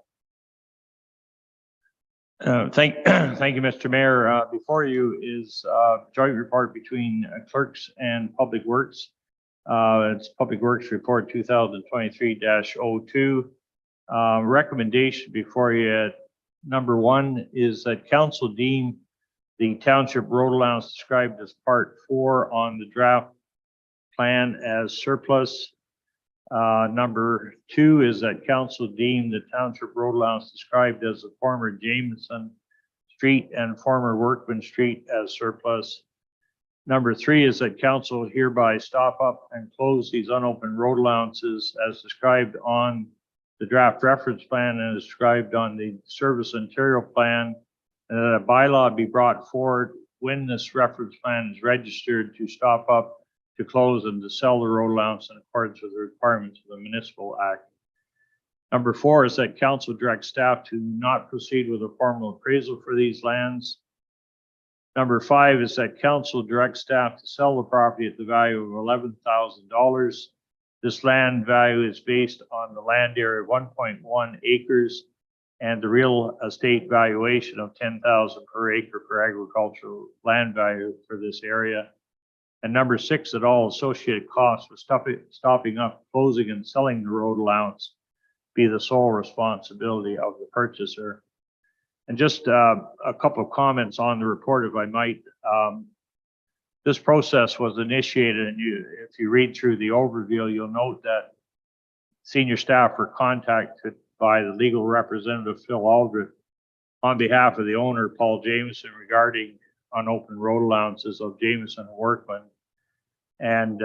Thank you, Mr. Mayor. Before you is joint report between clerks and Public Works. It's Public Works Report 2023-02. Recommendation before you, number 1 is that council deem the township road allowance described as part 4 on the draft plan as surplus. Number 2 is that council deem the township road allowance described as the former Jameson Street and former Workman Street as surplus. Number 3 is that council hereby stop up and close these unopened road allowances as described on the draft reference plan and described on the service interior plan, and that a bylaw be brought forward when this reference plan is registered to stop up, to close, and to sell the road allowance in accordance with the requirements of the Municipal Act. Number 4 is that council direct staff to not proceed with a formal appraisal for these lands. Number 5 is that council direct staff to sell the property at the value of $11,000. This land value is based on the land area of 1.1 acres and the real estate valuation of $10,000 per acre for agricultural land value for this area. And number 6, that all associated costs with stopping up, closing, and selling the road allowance be the sole responsibility of the purchaser. And just a couple of comments on the report, if I might. This process was initiated, and if you read through the overview, you'll note that senior staff were contacted by the legal representative, Phil Aldrich, on behalf of the owner, Paul Jameson, regarding unopened road allowances of Jameson and Workman. And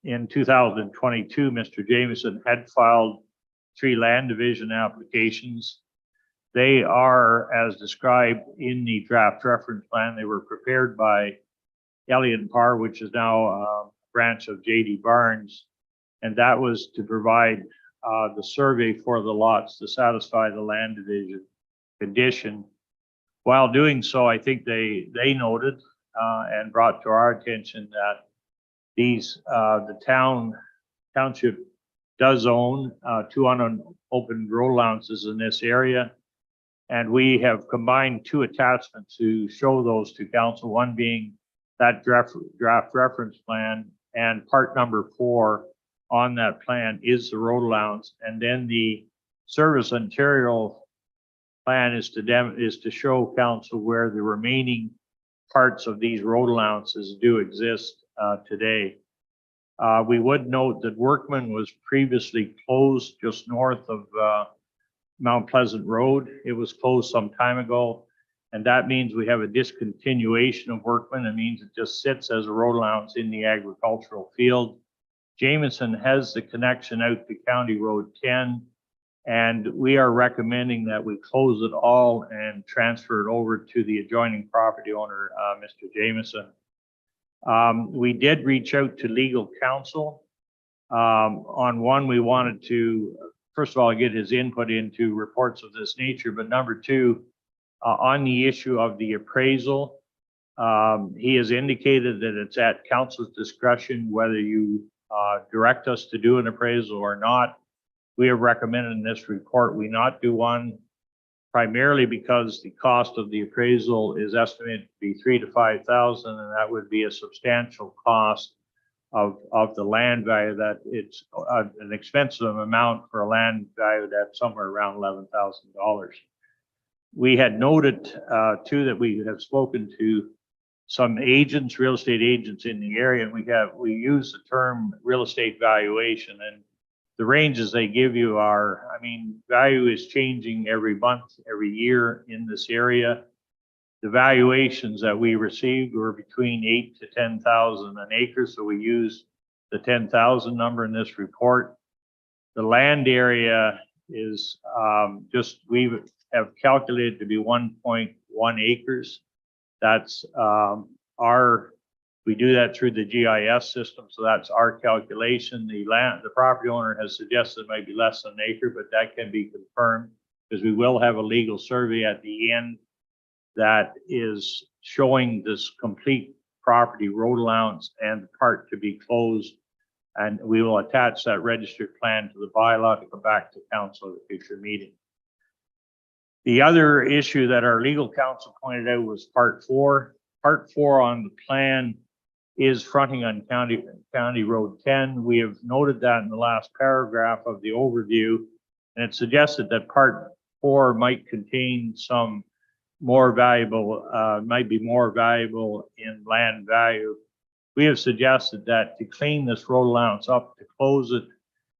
in 2022, Mr. Jameson had filed 3 land division applications. They are, as described in the draft reference plan, they were prepared by Elliott & Parr, which is now a branch of J.D. Barnes. And that was to provide the survey for the lots to satisfy the land division condition. While doing so, I think they noted and brought to our attention that these the township does own 2 unopened road allowances in this area. And we have combined 2 attachments to show those to council, one being that draft reference plan, and part number 4 on that plan is the road allowance. And then the service interior plan is to show council where the remaining parts of these road allowances do exist today. We would note that Workman was previously closed just north of Mount Pleasant Road. It was closed some time ago, and that means we have a discontinuation of Workman. It means it just sits as a road allowance in the agricultural field. Jameson has the connection out to County Road 10, and we are recommending that we close it all and transfer it over to the adjoining property owner, Mr. Jameson. We did reach out to legal counsel. On one, we wanted to, first of all, get his input into reports of this nature, but number 2, on the issue of the appraisal, he has indicated that it's at council's discretion whether you direct us to do an appraisal or not. We have recommended in this report we not do one, primarily because the cost of the appraisal is estimated to be $3,000 to $5,000, and that would be a substantial cost of the land value. That it's an expensive amount for a land value that's somewhere around $11,000. We had noted too that we have spoken to some agents, real estate agents in the area, and we use the term real estate valuation, and the ranges they give you are, I mean, value is changing every month, every year in this area. The valuations that we received were between 8 to 10,000 an acre, so we used the 10,000 number in this report. The land area is we have calculated to be 1.1 acres. That's we do that through the GIS system, so that's our calculation. The property owner has suggested it might be less than an acre, but that can be confirmed because we will have a legal survey at the end that is showing this complete property road allowance and the part to be closed. And we will attach that registered plan to the bylaw to come back to council at a future meeting. The other issue that our legal counsel pointed out was part 4. Part 4 on the plan is fronting on County Road 10. We have noted that in the last paragraph of the overview, and it suggested that part 4 might contain some more valuable, might be more valuable in land value. We have suggested that to clean this road allowance up, to close it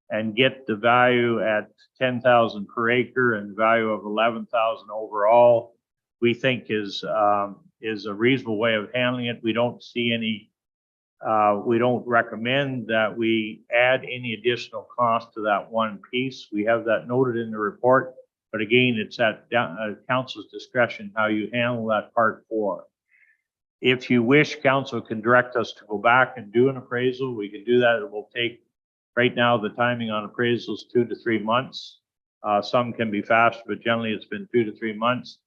and get the value at 10,000 per acre and the value of 11,000 overall, we think is a reasonable way of handling it. We don't see any, we don't recommend that we add any additional cost to that one piece. We have that noted in the report, but again, it's at council's discretion how you handle that part 4. If you wish, council can direct us to go back and do an appraisal. We can do that. It will take, right now, the timing on appraisals 2 to 3 months. Some can be faster, but generally it's been 2 to 3 months.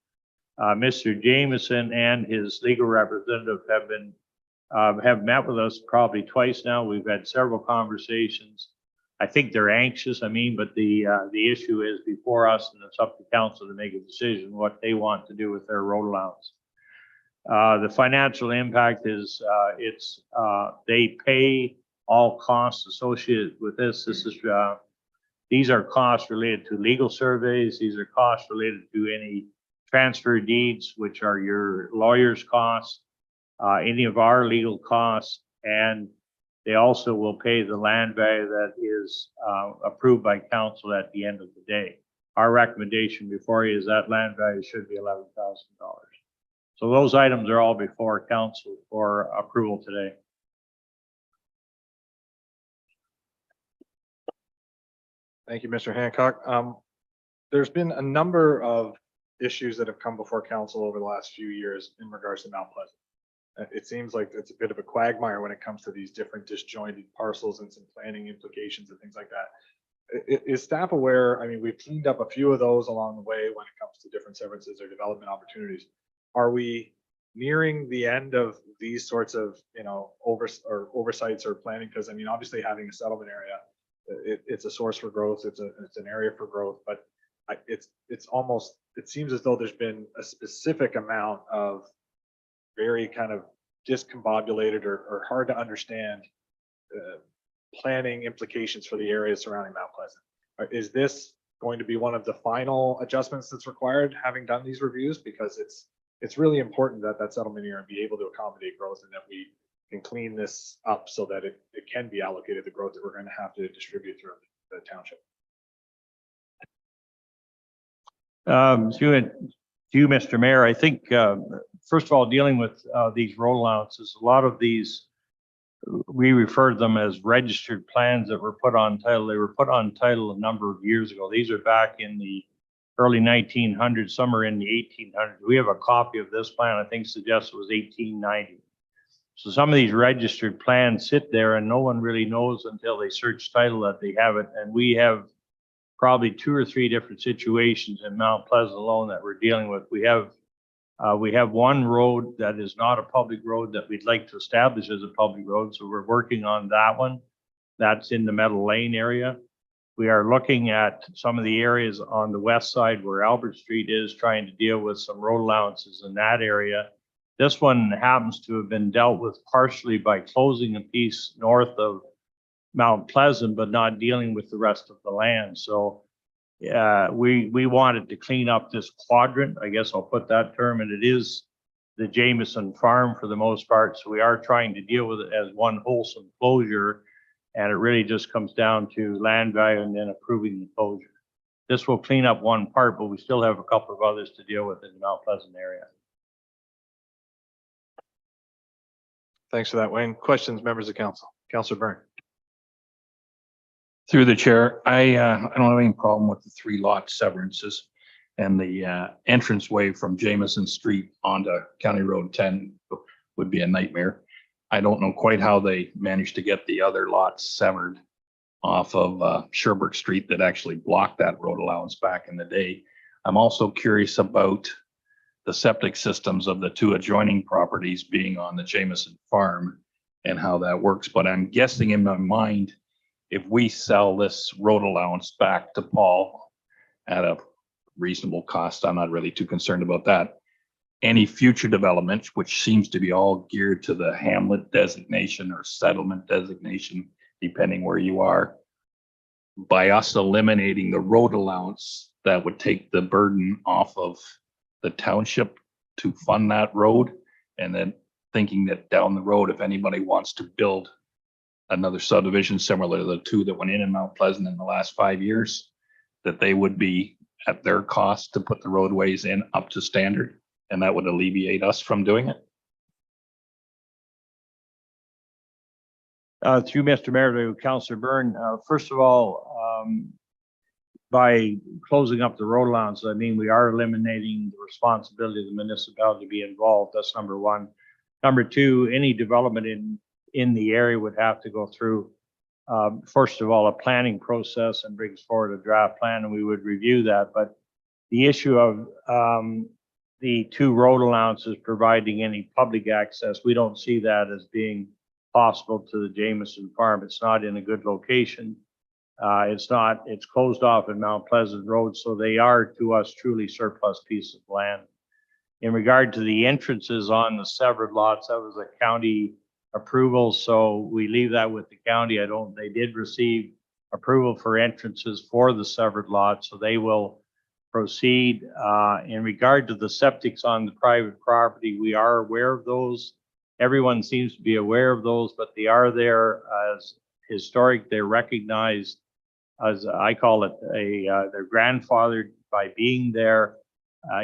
Mr. Jameson and his legal representative have met with us probably twice now. We've had several conversations. I think they're anxious, but the issue is before us, and it's up to council to make a decision what they want to do with their road allowance. The financial impact is they pay all costs associated with this. These are costs related to legal surveys. These are costs related to any transfer deeds, which are your lawyer's costs, any of our legal costs, and they also will pay the land value that is approved by council at the end of the day. Our recommendation before you is that land value should be $11,000. So those items are all before council for approval today. Thank you, Mr. Hancock. There's been a number of issues that have come before council over the last few years in regards to Mount Pleasant. It seems like it's a bit of a quagmire when it comes to these different disjointed parcels and some planning implications and things like that. Is staff aware? I mean, we've cleaned up a few of those along the way when it comes to different severances or development opportunities. Are we nearing the end of these sorts of, oversights or planning? Because I mean, obviously having a settlement area, it's a source for growth. It's an area for growth, but it seems as though there's been a specific amount of very kind of discombobulated or hard to understand planning implications for the areas surrounding Mount Pleasant. Is this going to be one of the final adjustments that's required having done these reviews? Because it's really important that that settlement area be able to accommodate growth and that we can clean this up so that it can be allocated the growth that we're going to have to distribute throughout the township. To you, Mr. Mayor, I think, first of all, dealing with these road allowances, a lot of these, we refer to them as registered plans that were put on title. They were put on title a number of years ago. These are back in the early 1900s, some are in the 1800s. We have a copy of this plan, I think suggests it was 1890. So some of these registered plans sit there and no one really knows until they search title that they have it. And we have probably 2 or 3 different situations in Mount Pleasant alone that we're dealing with. We have one road that is not a public road that we'd like to establish as a public road. So we're working on that one. That's in the Meadow Lane area. We are looking at some of the areas on the west side where Albert Street is, trying to deal with some road allowances in that area. This one happens to have been dealt with partially by closing a piece north of Mount Pleasant, but not dealing with the rest of the land. So we wanted to clean up this quadrant, I guess I'll put that term, and it is the Jameson farm for the most part. So we are trying to deal with it as one wholesome closure And it really just comes down to land value and then approving the closure. This will clean up one part, but we still have a couple of others to deal with in the Mount Pleasant area. Thanks for that, Wayne. Questions, members of council? Councillor Byrne. Through the chair, I don't have any problem with the 3 lot severances and the entranceway from Jameson Street onto County Road 10 would be a nightmare. I don't know quite how they managed to get the other lots severed off of Sherbrooke Street that actually blocked that road allowance back in the day. I'm also curious about the septic systems of the 2 adjoining properties being on the Jameson farm and how that works. But I'm guessing in my mind, if we sell this road allowance back to Paul at a reasonable cost, I'm not really too concerned about that. Any future development, which seems to be all geared to the hamlet designation or settlement designation, depending where you are, by us eliminating the road allowance, that would take the burden off of the township to fund that road. And then thinking that down the road, if anybody wants to build another subdivision similar to the 2 that went in Mount Pleasant in the last 5 years, that they would be at their cost to put the roadways in up to standard. And that would alleviate us from doing it. Through Mr. Mayor to Councillor Byrne, first of all, by closing up the road allowance, I mean, we are eliminating the responsibility of the municipality to be involved. That's number 1. Number 2, any development in the area would have to go through, first of all, a planning process and brings forward a draft plan, and we would review that. But the issue of the 2 road allowances providing any public access, we don't see that as being possible to the Jameson farm. It's not in a good location. It's closed off in Mount Pleasant Road, so they are to us truly surplus piece of land. In regard to the entrances on the severed lots, that was a county approval, so we leave that with the county. They did receive approval for entrances for the severed lots, so they will proceed. In regard to the septics on the private property, we are aware of those. Everyone seems to be aware of those, but they are there as historic. They're recognized as, I call it, they're grandfathered by being there.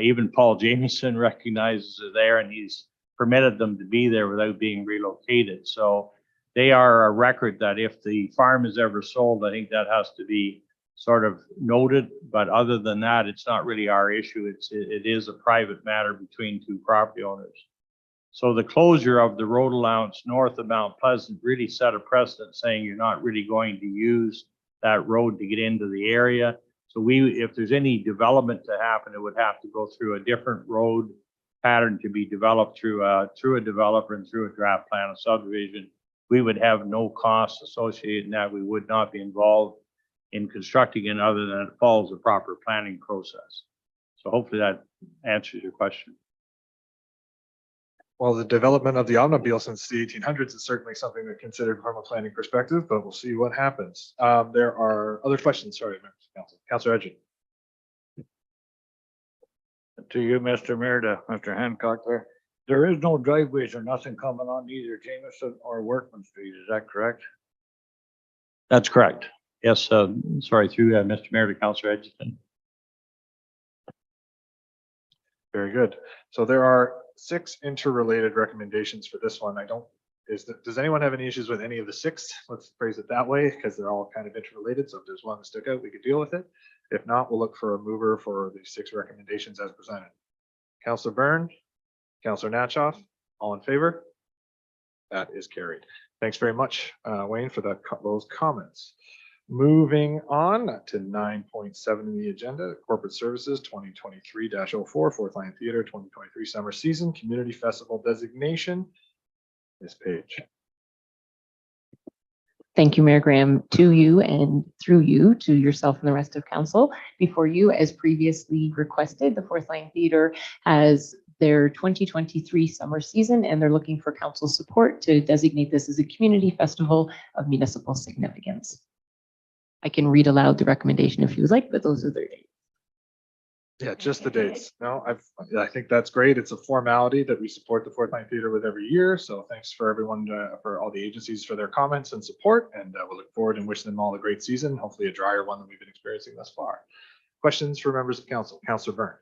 Even Paul Jameson recognizes it there, and he's permitted them to be there without being relocated. So they are a record that if the farm is ever sold, I think that has to be sort of noted. But other than that, it's not really our issue. It is a private matter between 2 property owners. So the closure of the road allowance north of Mount Pleasant really set a precedent saying you're not really going to use that road to get into the area. So if there's any development to happen, it would have to go through a different road pattern to be developed through a developer and through a draft plan of subdivision. We would have no costs associated in that. We would not be involved in constructing it other than it follows the proper planning process. So hopefully that answers your question. Well, the development of the automobile since the 1800s is certainly something to consider from a planning perspective, but we'll see what happens. There are other questions. Sorry, members of council. Councillor Edgin. To you, Mr. Mayor, to Mr. Hancock there. There is no driveways or nothing coming on either Jameson or Workman Street. Is that correct? That's correct. Yes, sorry, through Mr. Mayor to Councillor Edgerton. Very good. So there are 6 interrelated recommendations for this one. Does anyone have any issues with any of the 6? Let's phrase it that way, because they're all kind of interrelated. So if there's one that stuck out, we could deal with it. If not, we'll look for a mover for the 6 recommendations as presented. Councillor Byrne, Councillor Natchoff, all in favor? That is carried. Thanks very much, Wayne, for those comments. Moving on to 9.7 in the agenda, Corporate Services 2023-04, Fourth Line Theater 2023 Summer Season Community Festival Designation. This page. Thank you, Mayor Graham, to you and through you to yourself and the rest of council. Before you, as previously requested, the Fourth Line Theater has their 2023 summer season, and they're looking for council support to designate this as a community festival of municipal significance. I can read aloud the recommendation if you would like, but those are their dates. Yeah, just the dates. No, I think that's great. It's a formality that we support the Fourth Line Theater with every year. So thanks for everyone, for all the agencies for their comments and support. And we'll look forward and wish them all a great season, hopefully a drier one than we've been experiencing thus far. Questions for members of council? Councillor Byrne.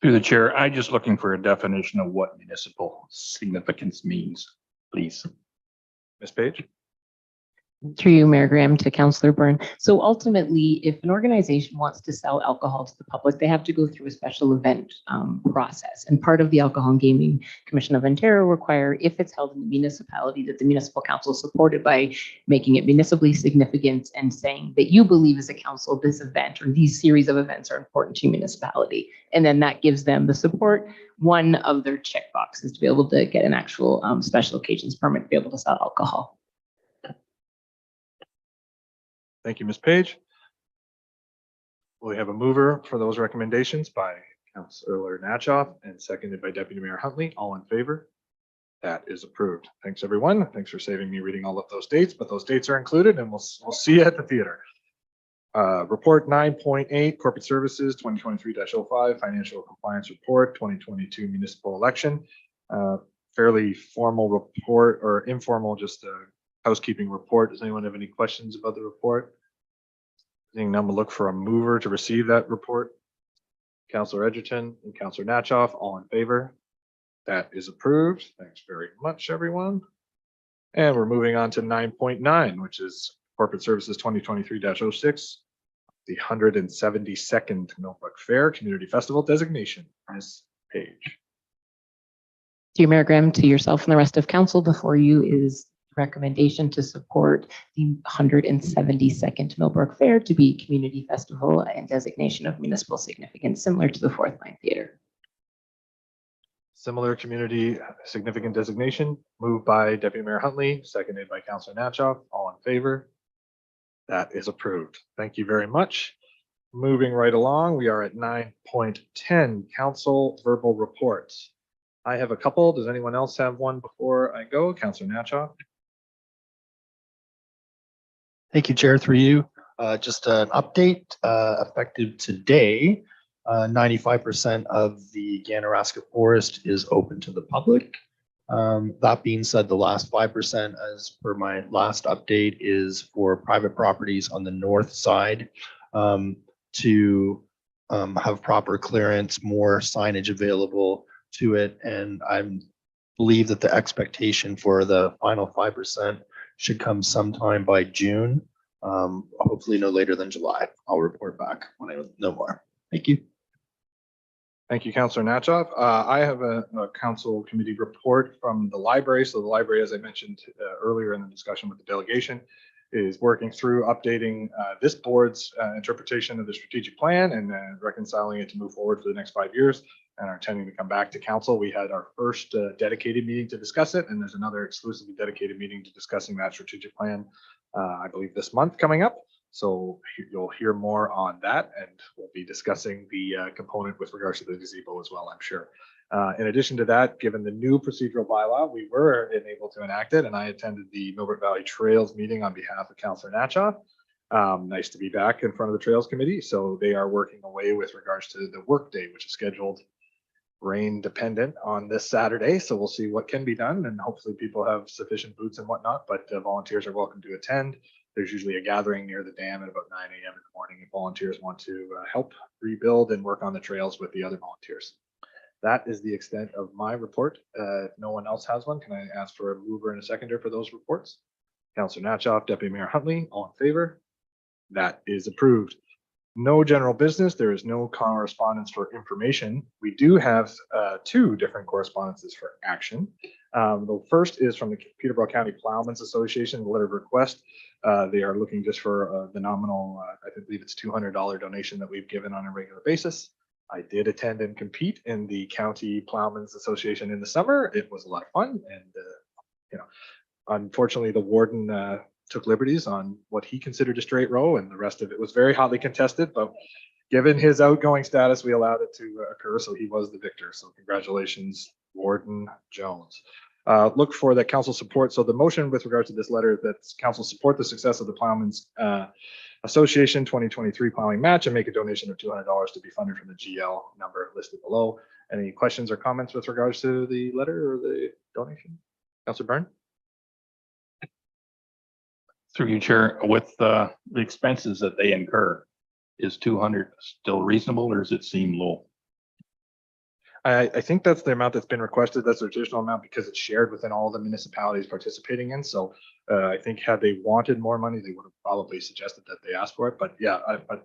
Through the chair, I'm just looking for a definition of what municipal significance means, please. Ms. Page? Through you, Mayor Graham, to Councillor Byrne. So ultimately, if an organization wants to sell alcohol to the public, they have to go through a special event process. And part of the Alcohol and Gaming Commission of Ontario require, if it's held in the municipality, that the municipal council is supported by making it municipally significant and saying that you believe as a council this event or these series of events are important to your municipality. And then that gives them the support. One of their checkboxes to be able to get an actual special occasions permit to be able to sell alcohol. Thank you, Ms. Page. We have a mover for those recommendations by Councillor Natchoff and seconded by Deputy Mayor Huntley. All in favor? That is approved. Thanks, everyone. Thanks for saving me reading all of those dates, but those dates are included and we'll see you at the theater. Report 9.8, Corporate Services 2023-05, Financial Compliance Report 2022 Municipal Election. Fairly formal report or informal, just a housekeeping report. Does anyone have any questions about the report? Seeing none, we'll look for a mover to receive that report. Councillor Edgerton and Councillor Natchoff, all in favor? That is approved. Thanks very much, everyone. And we're moving on to 9.9, which is Corporate Services 2023-06, the 172nd Millbrook Fair Community Festival designation. Ms. Page. To you, Mayor Graham, to yourself and the rest of council, before you is recommendation to support the 172nd Millbrook Fair to be community festival and designation of municipal significance, similar to the Fourth Line Theater. Similar community significant designation, moved by Deputy Mayor Huntley, seconded by Councillor Natchoff. All in favor? That is approved. Thank you very much. Moving right along, we are at 9.10, council verbal reports. I have a couple. Does anyone else have one before I go? Councillor Natchoff. Thank you, Chair, through you. Just an update, effective today, 95% of the Ganaraska Forest is open to the public. That being said, the last 5%, as per my last update, is for private properties on the north side to have proper clearance, more signage available to it. And I believe that the expectation for the final 5% should come sometime by June, hopefully no later than July. I'll report back when I know more. Thank you. Thank you, Councillor Natchoff. I have a council committee report from the library. So the library, as I mentioned earlier in the discussion with the delegation, is working through updating this board's interpretation of the strategic plan and reconciling it to move forward for the next 5 years, and are intending to come back to council. We had our first dedicated meeting to discuss it, and there's another exclusively dedicated meeting to discussing that strategic plan, I believe this month coming up. So you'll hear more on that, and we'll be discussing the component with regards to the gazebo as well, I'm sure. In addition to that, given the new procedural bylaw, we were able to enact it, and I attended the Millbrook Valley Trails meeting on behalf of Councillor Natchoff. Nice to be back in front of the Trails Committee. So they are working away with regards to the work day, which is scheduled rain dependent on this Saturday. So we'll see what can be done, and hopefully people have sufficient boots and whatnot, but volunteers are welcome to attend. There's usually a gathering near the dam at about 9 a.m. in the morning if volunteers want to help rebuild and work on the trails with the other volunteers. That is the extent of my report. If no one else has one, can I ask for a mover and a seconder for those reports? Councillor Natchoff, Deputy Mayor Huntley, all in favor? That is approved. No general business. There is no correspondence for information. We do have two different correspondences for action. The first is from the Peterborough County Plowmen's Association, the letter of request. They are looking just for the nominal, I believe it's $200 donation that we've given on a regular basis. I did attend and compete in the County Plowmen's Association in the summer. It was a lot of fun, and unfortunately, the warden took liberties on what he considered a straight row, and the rest of it was very hotly contested. But given his outgoing status, we allowed it to occur, so he was the victor. So congratulations, Warden Jones. Look for the council support. So the motion with regard to this letter that council support the success of the Plowmen's Association 2023 plowing match and make a donation of $200 to be funded from the GL number listed below. Any questions or comments with regards to the letter or the donation? Councillor Byrne? Through you, Chair, with the expenses that they incur, is 200 still reasonable or does it seem low? I think that's the amount that's been requested. That's the additional amount because it's shared within all the municipalities participating in. So I think had they wanted more money, they would have probably suggested that they asked for it. But yeah,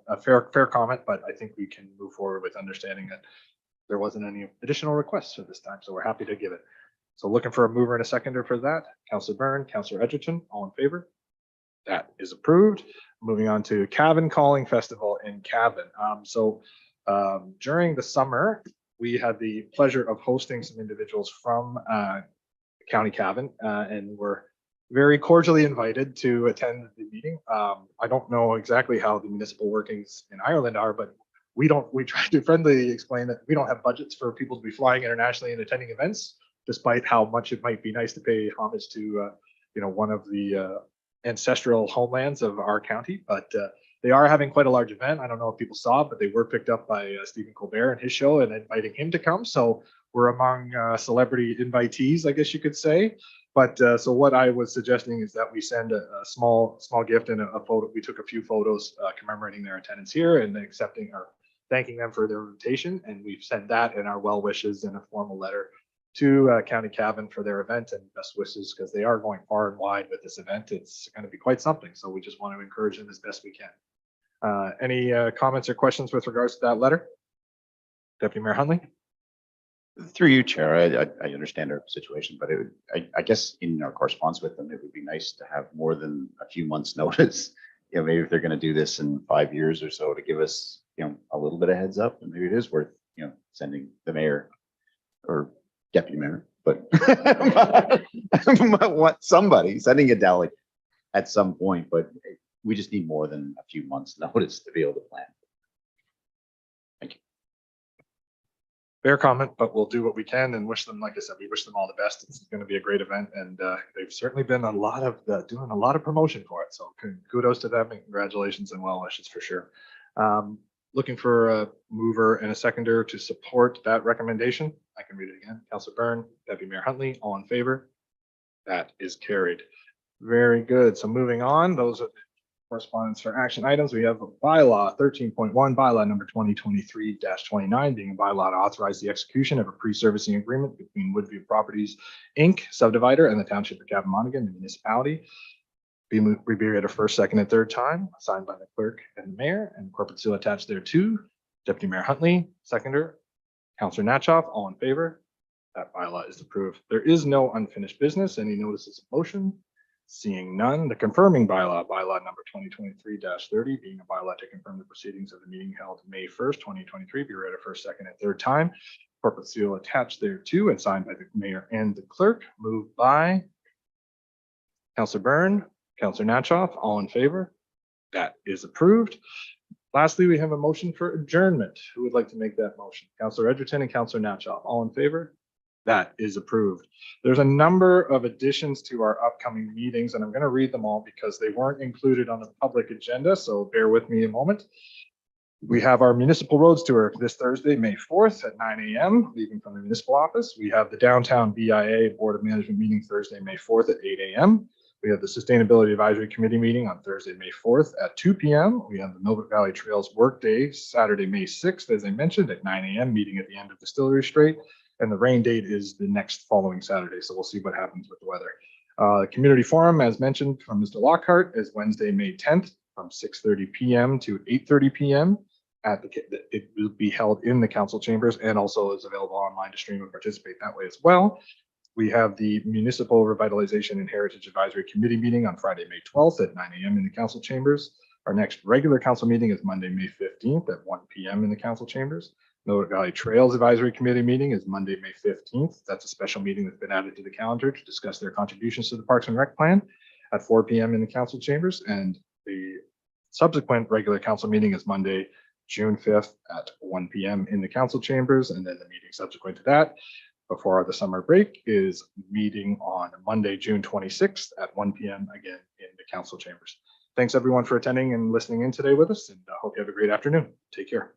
a fair comment, but I think we can move forward with understanding that there wasn't any additional requests at this time. So we're happy to give it. So looking for a mover and a seconder for that. Councillor Byrne, Councillor Edgerton, all in favor? That is approved. Moving on to Cavan Calling Festival in Cavan. During the summer, we had the pleasure of hosting some individuals from County Cavan and were very cordially invited to attend the meeting. I don't know exactly how the municipal workings in Ireland are, but we try to friendly explain that we don't have budgets for people to be flying internationally and attending events, despite how much it might be nice to pay homage to one of the ancestral homelands of our county. But they are having quite a large event. I don't know if people saw, but they were picked up by Stephen Colbert and his show and inviting him to come. So we're among celebrity invitees, I guess you could say. But so what I was suggesting is that we send a small gift and a photo. We took a few photos commemorating their attendance here and accepting or thanking them for their invitation. And we've sent that in our well wishes in a formal letter to County Cavan for their event and best wishes because they are going far and wide with this event. It's going to be quite something. So we just want to encourage them as best we can. Any comments or questions with regards to that letter? Deputy Mayor Hunley? Through you, Chair, I understand our situation, but I guess in our correspondence with them, it would be nice to have more than a few months' notice. Maybe if they're going to do this in 5 years or so, to give us, a little bit of heads up, and maybe it is worth, sending the mayor or deputy mayor, but somebody sending a delegate at some point. But we just need more than a few months' notice to be able to plan. Thank you. Fair comment, but we'll do what we can and wish them, like I said, we wish them all the best. It's going to be a great event, and they've certainly been doing a lot of promotion for it. So kudos to them and congratulations and well wishes for sure. Looking for a mover and a seconder to support that recommendation. I can read it again. Councillor Byrne, Deputy Mayor Huntley, all in favor? That is carried. Very good. So moving on, those are the correspondence for action items. We have a bylaw 13.1, bylaw number 2023-29, being a bylaw to authorize the execution of a pre-servicing agreement between Woodview Properties, Inc., subdivider, and the Township of Cavan-Monaghan, the municipality. Be read a first, second, and third time, signed by the clerk and the mayor, and corporate seal attached thereto. Deputy Mayor Huntley, seconder. Councillor Natchoff, all in favor? That bylaw is approved. There is no unfinished business. Any notices of motion? Seeing none, the confirming bylaw number 2023-30, being a bylaw to confirm the proceedings of the meeting held May 1st, 2023, be read a first, second, and third time. Corporate seal attached thereto and signed by the mayor and the clerk. Moved by Councillor Byrne, Councillor Natchoff, all in favor? That is approved. Lastly, we have a motion for adjournment. Who would like to make that motion? Councillor Edgerton and Councillor Natchoff, all in favor? That is approved. There's a number of additions to our upcoming meetings, and I'm going to read them all because they weren't included on the public agenda, so bear with me a moment. We have our municipal roads tour this Thursday, May 4th at 9 a.m., leaving from the municipal office. We have the downtown BIA Board of Management meeting Thursday, May 4th at 8 a.m. We have the Sustainability Advisory Committee meeting on Thursday, May 4th at 2 p.m. We have the Novick Valley Trails Workday Saturday, May 6th, as I mentioned, at 9 a.m., meeting at the end of Distillery Street. And the rain date is the next following Saturday, so we'll see what happens with the weather. Community Forum, as mentioned from Mr. Lockhart, is Wednesday, May 10th from 6:30 p.m. to 8:30 p.m. It will be held in the council chambers and also is available online to stream and participate that way as well. We have the Municipal Revitalization and Heritage Advisory Committee meeting on Friday, May 12th at 9 a.m. in the council chambers. Our next regular council meeting is Monday, May 15th at 1 p.m. in the council chambers. Novick Valley Trails Advisory Committee meeting is Monday, May 15th. That's a special meeting that's been added to the calendar to discuss their contributions to the Parks and Rec plan at 4 p.m. in the council chambers. And the subsequent regular council meeting is Monday, June 5th at 1 p.m. in the council chambers. And then the meeting subsequent to that before the summer break is meeting on Monday, June 26th at 1 p.m. again in the council chambers. Thanks everyone for attending and listening in today with us, and I hope you have a great afternoon. Take care.